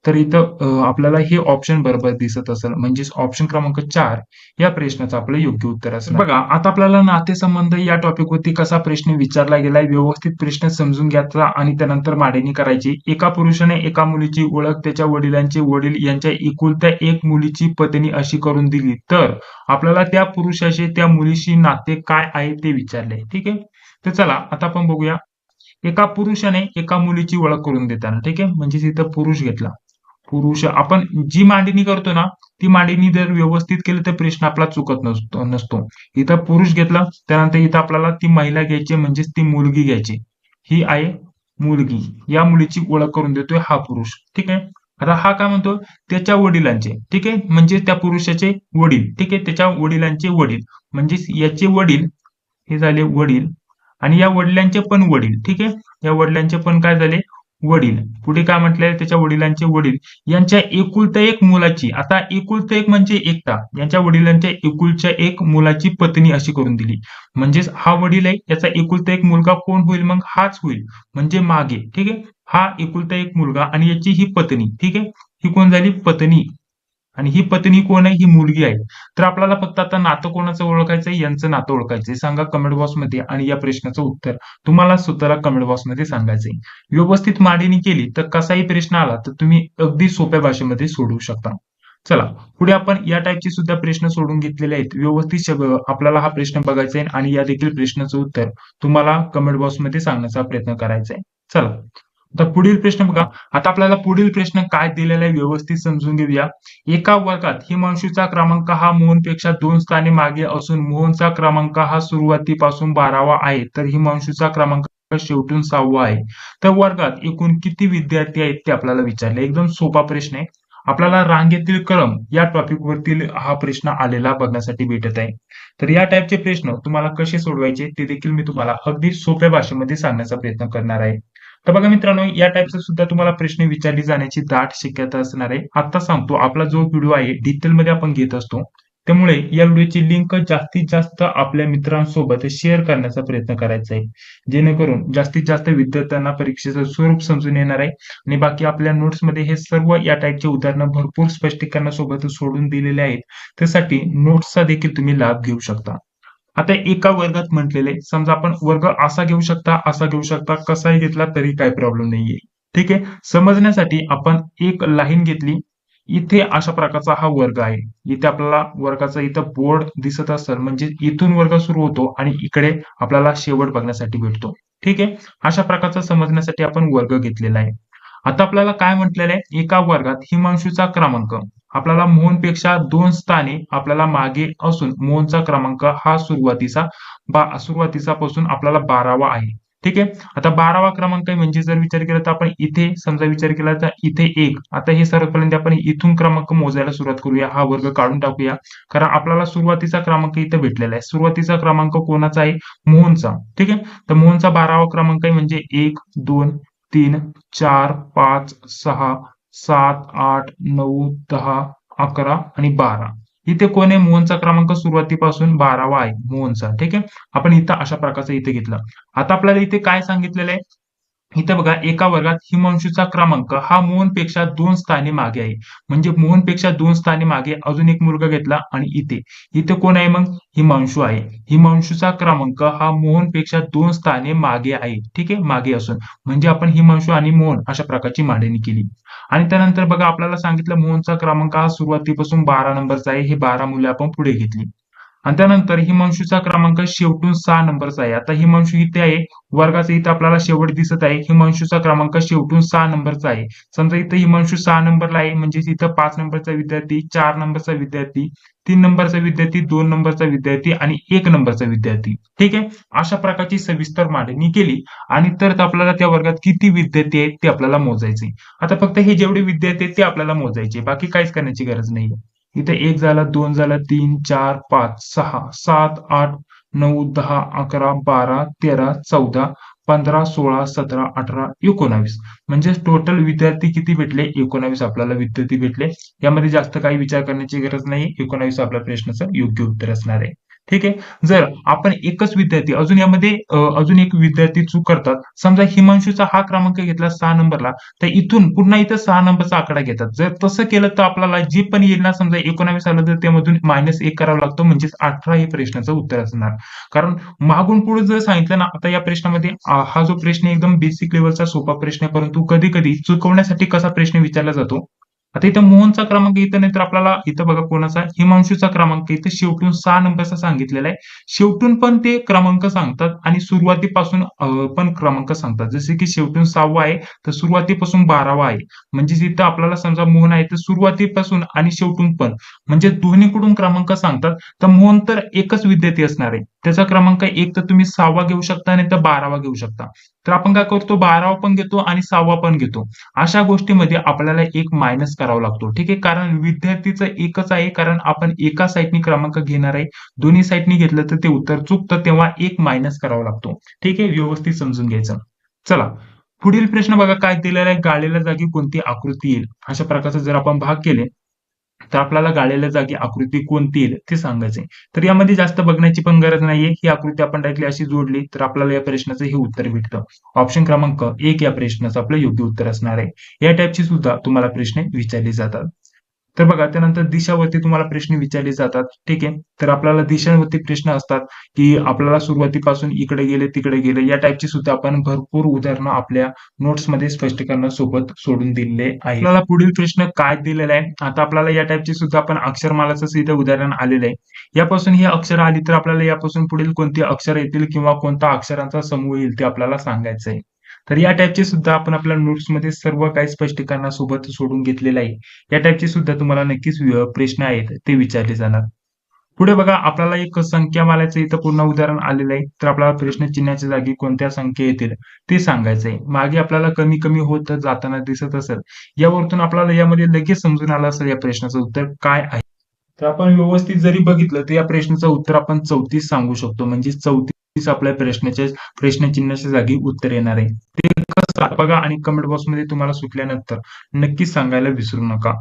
तर इथं आपल्याला हे ऑप्शन बरोबर दिसत असेल म्हणजेच ऑप्शन क्रमांक 4 या प्रश्नाचं आपलं योग्य उत्तर असणार. बघा आता आपल्याला नातेसंबंध या टॉपिक वरती कसा प्रश्न विचारला गेलाय व्यवस्थित प्रश्न समजून घ्यायचा आणि त्यानंतर मांडणी करायची. एका पुरुषाने एका मुलीची ओळख त्याच्या वडिलांचे वडील यांच्या एकुलत्या एक मुलीची पत्नी अशी करून दिली तर आपल्याला त्या पुरुषाचे त्या मुलीशी नाते काय आहे ते विचारले. ठीक आहे तर चला आता आपण बघूया. एका पुरुषाने एका मुलीची ओळख करून देताना ठीक आहे म्हणजे इथं पुरुष घेतला. पुरुष आपण जी मांडणी करतो ना ती मांडणी जर व्यवस्थित केली तर प्रश्न आपला चुकत नसतो. इथं पुरुष घेतला त्यानंतर इथं आपल्याला ती महिला घ्यायची म्हणजेच ती मुलगी घ्यायची. ही आहे मुलगी या मुलीची ओळख करून देतोय हा पुरुष. ठीक आहे आता हा काय म्हणतो त्याच्या वडिलांचे ठीक आहे म्हणजे त्या पुरुषाचे वडील ठीक आहे त्याच्या वडिलांचे वडील म्हणजेच याचे वडील हे झाले वडील आणि या वडिलांचे पण वडील ठीक आहे या वडिलांचे पण काय झाले वडील पुढे काय म्हटलंय त्याच्या वडिलांचे वडील यांच्या एकुलत्या एक मुलाची आता एकुलता एक म्हणजे एकटा यांच्या वडिलांच्या एकुलच्या एक मुलाची पत्नी अशी करून दिली म्हणजेच हा वडील आहे याचा एकुलता एक मुलगा कोण होईल मग हाच होईल म्हणजे मागे ठीक आहे हा एकुलता एक मुलगा आणि याची ही पत्नी ठीक आहे ही कोण झाली पत्नी आणि ही पत्नी कोण आहे ही मुलगी आहे. तर आपल्याला फक्त आता नातं कोणाचं ओळखायचंय यांचं नातं ओळखायचंय सांगा कमेंट बॉक्स मध्ये आणि या प्रश्नाचं उत्तर तुम्हाला स्वतःला कमेंट बॉक्स मध्ये सांगायचंय. व्यवस्थित मांडणी केली तर कसाही प्रश्न आला तर तुम्ही अगदी सोप्या भाषेमध्ये सोडवू शकता. चला पुढे आपण या टाईपचे सुद्धा प्रश्न सोडून घेतलेले आहेत व्यवस्थित आपल्याला हा प्रश्न बघायचा आहे आणि या देखील प्रश्नाचं उत्तर तुम्हाला कमेंट बॉक्स मध्ये सांगण्याचा प्रयत्न करायचा आहे. चला आता पुढील प्रश्न बघा. आता आपल्याला पुढील प्रश्न काय दिलेला आहे व्यवस्थित समजून घेऊया. एका वर्गात हिमांशूचा क्रमांक हा मोहनपेक्षा 2 स्थाने मागे असून मोहनचा क्रमांक हा सुरुवातीपासून 12वा आहे तर हिमांशूचा क्रमांक शेवटून 6वा आहे. तर वर्गात एकूण किती विद्यार्थी आहेत ते आपल्याला विचारले. एकदम सोपा प्रश्न आहे. आपल्याला रांगेतील क्रम या टॉपिक वरती हा प्रश्न आलेला बघण्यासाठी भेटत आहे. तर या टाईपचे प्रश्न तुम्हाला कसे सोडवायचे ते देखील मी तुम्हाला अगदी सोप्या भाषेमध्ये सांगण्याचा प्रयत्न करणार आहे. तर बघा मित्रांनो या टाईपचा सुद्धा तुम्हाला प्रश्न विचारले जाण्याची दाट शक्यता असणार आहे. आता सांगतो आपला जो व्हिडिओ आहे डिटेलमध्ये आपण घेत असतो त्यामुळे या व्हिडिओची लिंक जास्तीत जास्त आपल्या मित्रांसोबत शेअर करण्याचा प्रयत्न करायचा आहे जेणेकरून जास्तीत जास्त विद्यार्थ्यांना परीक्षेचं स्वरूप समजून येणार आहे आणि बाकी आपल्या नोट्समध्ये हे सर्व या टाईपचे उदाहरणं भरपूर स्पष्टीकरणासोबत सोडून दिलेले आहेत त्यासाठी नोट्सचा देखील तुम्ही लाभ घेऊ शकता. आता एका वर्गात म्हटलेले समजा आपण वर्ग असा घेऊ शकता कसाही घेतला तरी काही प्रॉब्लेम नाहीये. ठीक आहे समजण्यासाठी आपण एक लाईन घेतली इथे अशा प्रकारचा हा वर्ग आहे. इथे आपल्याला वर्गाचा इथं बोर्ड दिसत असेल म्हणजे इथून वर्ग सुरू होतो आणि इकडे आपल्याला शेवट बघण्यासाठी भेटतो. ठीक आहे अशा प्रकारचा समजण्यासाठी आपण वर्ग घेतलेला आहे. आता आपल्याला काय म्हटलेलं आहे एका वर्गात हिमांशूचा क्रमांक आपल्याला मोहनपेक्षा 2 स्थाने आपल्याला मागे असून मोहनचा क्रमांक हा सुरुवातीपासून आपल्याला 12वा आहे. ठीक आहे आता 12वा क्रमांक आहे म्हणजे जर विचार केला तर आपण इथे समजा विचार केला तर इथे 1 आता हे सर्वात पहिल्यांदा आपण इथून क्रमांक मोजायला सुरुवात करूया हा वर्ग काढून टाकूया कारण आपल्याला सुरुवातीचा क्रमांक इथे भेटलेला आहे. सुरुवातीचा क्रमांक कोणाचा आहे मोहनचा. ठीक आहे तर मोहनचा 12वा क्रमांक आहे म्हणजे 1 2 3 4 5 6 7 8 9 10 11 आणि 12 इथे कोण आहे मोहनचा क्रमांक सुरुवातीपासून 12वा आहे मोहनचा. ठीक आहे आपण इथं अशा प्रकारचा इथे घेतला. आता आपल्याला इथे काय सांगितलेलं आहे इथे बघा एका वर्गात हिमांशूचा क्रमांक हा मोहनपेक्षा 2 स्थाने मागे आहे म्हणजे मोहनपेक्षा 2 स्थाने मागे अजून एक मुलगा घेतला आणि इथे कोण आहे मग हिमांशू आहे. हिमांशूचा क्रमांक हा मोहनपेक्षा 2 स्थाने मागे आहे. ठीक आहे मागे असून म्हणजे आपण हिमांशू आणि मोहन अशा प्रकारची मांडणी केली आणि त्यानंतर बघा आपल्याला सांगितलं मोहनचा क्रमांक हा सुरुवातीपासून 12 नंबरचा आहे. हे 12 मुले आपण पुढे घेतली. आणि त्यानंतर हिमांशूचा क्रमांक शेवटून 6 नंबरचा आहे. आता हिमांशू इथे आहे, वर्गाचा इथं आपल्याला शेवट दिसत आहे. हिमांशूचा क्रमांक शेवटून 6 नंबरचा आहे. समजा इथं हिमांशू 6 नंबरला आहे, म्हणजेच इथं 5 नंबरचा विद्यार्थी, 4 नंबरचा विद्यार्थी, 3 नंबरचा विद्यार्थी, 2 नंबरचा विद्यार्थी आणि 1 नंबरचा विद्यार्थी. ठीक आहे. अशा प्रकारची सविस्तर मांडणी केली आणि तर आपल्याला त्या वर्गात किती विद्यार्थी आहेत ते आपल्याला मोजायचे. आता फक्त हे जेवढे विद्यार्थी आहेत ते आपल्याला मोजायचे. बाकी काहीच करण्याची गरज नाहीये. इथे 1 झाला, 2 झाला, 3, 4, 5, 6, 7, 8, 9, 10, 11, 12, 13, 14, 15, 16, 17, 18, 19. म्हणजे टोटल विद्यार्थी किती भेटले? 19 आपल्याला विद्यार्थी भेटले. यामध्ये जास्त काही विचार करण्याची गरज नाही. 19 आपल्या प्रश्नाचं योग्य उत्तर असणार आहे. ठीक आहे. जर आपण एकच विद्यार्थी अजून यामध्ये अजून एक विद्यार्थी चूक करतात. समजा हिमांशूचा हा क्रमांक घेतला 6 नंबरला, तर इथून पुन्हा इथं 6 नंबरचा आकडा घेतात. जर तसं केलं तर आपल्याला जे पण येईल ना, समजा 19 आलं तर त्यामधून -1 करावं लागतं, म्हणजेच 18 हे प्रश्नाचं उत्तर असणार. कारण मागून पुढे जर सांगितलं ना, आता या प्रश्नामध्ये हा जो प्रश्न एकदम बेसिक लेवलचा सोपा प्रश्न आहे, परंतु कधी-कधी चुकवण्यासाठी कसा प्रश्न विचारला जातो. आता इथं मोहनचा क्रमांक इथं नाही तर आपल्याला इथं बघा कोणाचा हिमांशूचा क्रमांक इथं शेवटून 6 नंबरचा सांगितलेला आहे. शेवटून पण ते क्रमांक सांगतात आणि सुरुवातीपासून पण क्रमांक सांगतात. जसे की शेवटून 6वा आहे तर सुरुवातीपासून 12वा आहे. म्हणजे इथं आपल्याला समजा मोहन आहे तर सुरुवातीपासून आणि शेवटून पण म्हणजे दोन्हीकडून क्रमांक सांगतात. तर मोहन तर एकच विद्यार्थी असणार आहे. त्याचा क्रमांक 1 तर तुम्ही 6वा घेऊ शकता नाही तर 12वा घेऊ शकता. तर आपण काय करतो 12वा पण घेतो आणि 6वा पण घेतो. अशा गोष्टीमध्ये आपल्याला एक मायनस करावा लागतो. ठीक आहे. कारण विद्यार्थीचं एकच आहे, कारण आपण एका साईडनी क्रमांक घेणार आहे. दोन्ही साईडनी घेतलं तर ते उत्तर चुकतं, तेव्हा एक मायनस करावा लागतो. ठीक आहे. व्यवस्थित समजून घ्यायचं. चला पुढील प्रश्न बघा काय दिलेला आहे. गाळलेल्या जागी कोणती आकृती येईल? अशा प्रकारचे जर आपण भाग केले तर आपल्याला गाळलेल्या जागी आकृती कोणती येईल ते सांगायचंय. तर यामध्ये जास्त बघण्याची पण गरज नाहीये. ही आकृती आपण डायरेक्टली अशी जोडली तर आपल्याला या प्रश्नाचं हे उत्तर भेटतं. ऑप्शन क्रमांक 1 या प्रश्नाचं आपलं योग्य उत्तर असणार आहे. या टाइपची सुद्धा तुम्हाला प्रश्न विचारले जातात. तर बघा त्यानंतर दिशावरती तुम्हाला प्रश्न विचारले जातात. ठीक आहे. तर आपल्याला दिशांवरती प्रश्न असतात, की आपल्याला सुरुवातीपासून इकडे गेले, तिकडे गेले या टाइपची सुद्धा आपण भरपूर उदाहरणं आपल्या नोट्समध्ये स्पष्टीकरणासोबत सोडून दिलेले आहे. आपल्याला पुढील प्रश्न काय दिलेला आहे? आता आपल्याला या टाइपची सुद्धा आपण अक्षरमालाचं इथं उदाहरण आलेलं आहे. यापासून ही अक्षर आली तर आपल्याला यापासून पुढील कोणती अक्षर येतील किंवा कोणता अक्षरांचा समूह येईल ते आपल्याला सांगायचं आहे. तर या टाइपचे सुद्धा आपण आपल्या नोट्समध्ये सर्व काही स्पष्टीकरणासोबत सोडून घेतलेलं आहे. या टाइपचे सुद्धा तुम्हाला नक्कीच प्रश्न आहेत ते विचारले जाणार. पुढे बघा आपल्याला एक संख्यामालेचं इथं पूर्ण उदाहरण आलेलं आहे. तर आपल्याला प्रश्न चिन्हाच्या जागी कोणत्या संख्या येतील ते सांगायचंय. मागे आपल्याला कमी कमी होत जाताना दिसत असेल. यावरतून आपल्याला यामध्ये लगेच समजून आलं असेल या प्रश्नाचं उत्तर काय आहे. तर आपण व्यवस्थित जरी बघितलं तर या प्रश्नाचं उत्तर आपण 34 सांगू शकतो. म्हणजे 34 आपल्या प्रश्नचिन्हाच्या जागी उत्तर येणार आहे. ते कसं बघा आणि कमेंट बॉक्समध्ये तुम्हाला सुटल्यानंतर नक्कीच सांगायला विसरू नका.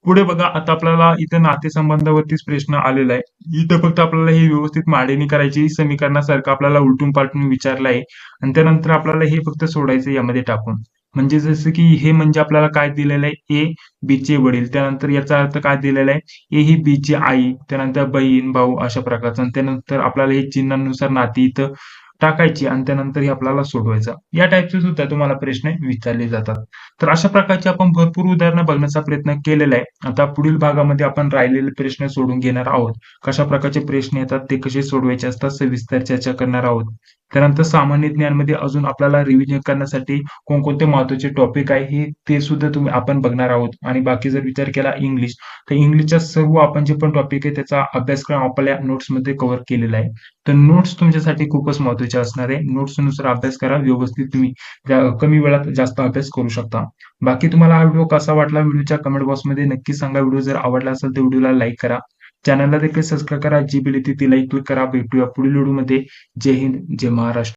पुढे बघा आता आपल्याला इथं नातेसंबंधावरतीच प्रश्न आलेला आहे. इथं फक्त आपल्याला हे व्यवस्थित मांडणी करायची समीकरणासारखं आपल्याला उलटून पालटून विचारलं आहे आणि त्यानंतर आपल्याला हे फक्त सोडायचं यामध्ये टाकून. म्हणजे जसं की हे म्हणजे आपल्याला काय दिलेलं आहे ए बी चे वडील, त्यानंतर याचा अर्थ काय दिलेला आहे ए ही बी ची आई, त्यानंतर बहीण भाऊ अशा प्रकारचं आणि त्यानंतर आपल्याला हे चिन्हानुसार नाती इथं टाकायची आणि त्यानंतर हे आपल्याला सोडवायचं. या टाइपचे सुद्धा तुम्हाला प्रश्न विचारले जातात. तर अशा प्रकारचे आपण भरपूर उदाहरणं बघण्याचा प्रयत्न केलेला आहे. आता पुढील भागामध्ये आपण राहिलेले प्रश्न सोडून घेणार आहोत. कशा प्रकारचे प्रश्न येतात ते कसे सोडवायचे असतात सविस्तर चर्चा करणार आहोत. त्यानंतर सामान्य ज्ञानमध्ये अजून आपल्याला रिव्हिजन करण्यासाठी कोणकोणते महत्त्वाचे टॉपिक आहे हे ते सुद्धा आपण बघणार आहोत. आणि बाकी जर विचार केला इंग्लिश तर इंग्लिशच्या सर्व आपण जे पण टॉपिक आहे त्याचा अभ्यासक्रम आपल्या नोट्समध्ये कव्हर केलेला आहे. तर नोट्स तुमच्यासाठी खूपच महत्त्वाचे असणार आहे. नोट्सनुसार अभ्यास करा. व्यवस्थित तुम्ही कमी वेळात जास्त अभ्यास करू शकता. बाकी तुम्हाला हा व्हिडिओ कसा वाटला व्हिडिओच्या कमेंट बॉक्समध्ये नक्की सांगा. व्हिडिओ जर आवडला असेल तर व्हिडिओला लाईक करा. चॅनलला देखील सबस्क्राईब करा. जी बेल येते ती लाईक क्लिक करा. भेटूया पुढील व्हिडिओमध्ये. जय हिंद, जय महाराष्ट्र.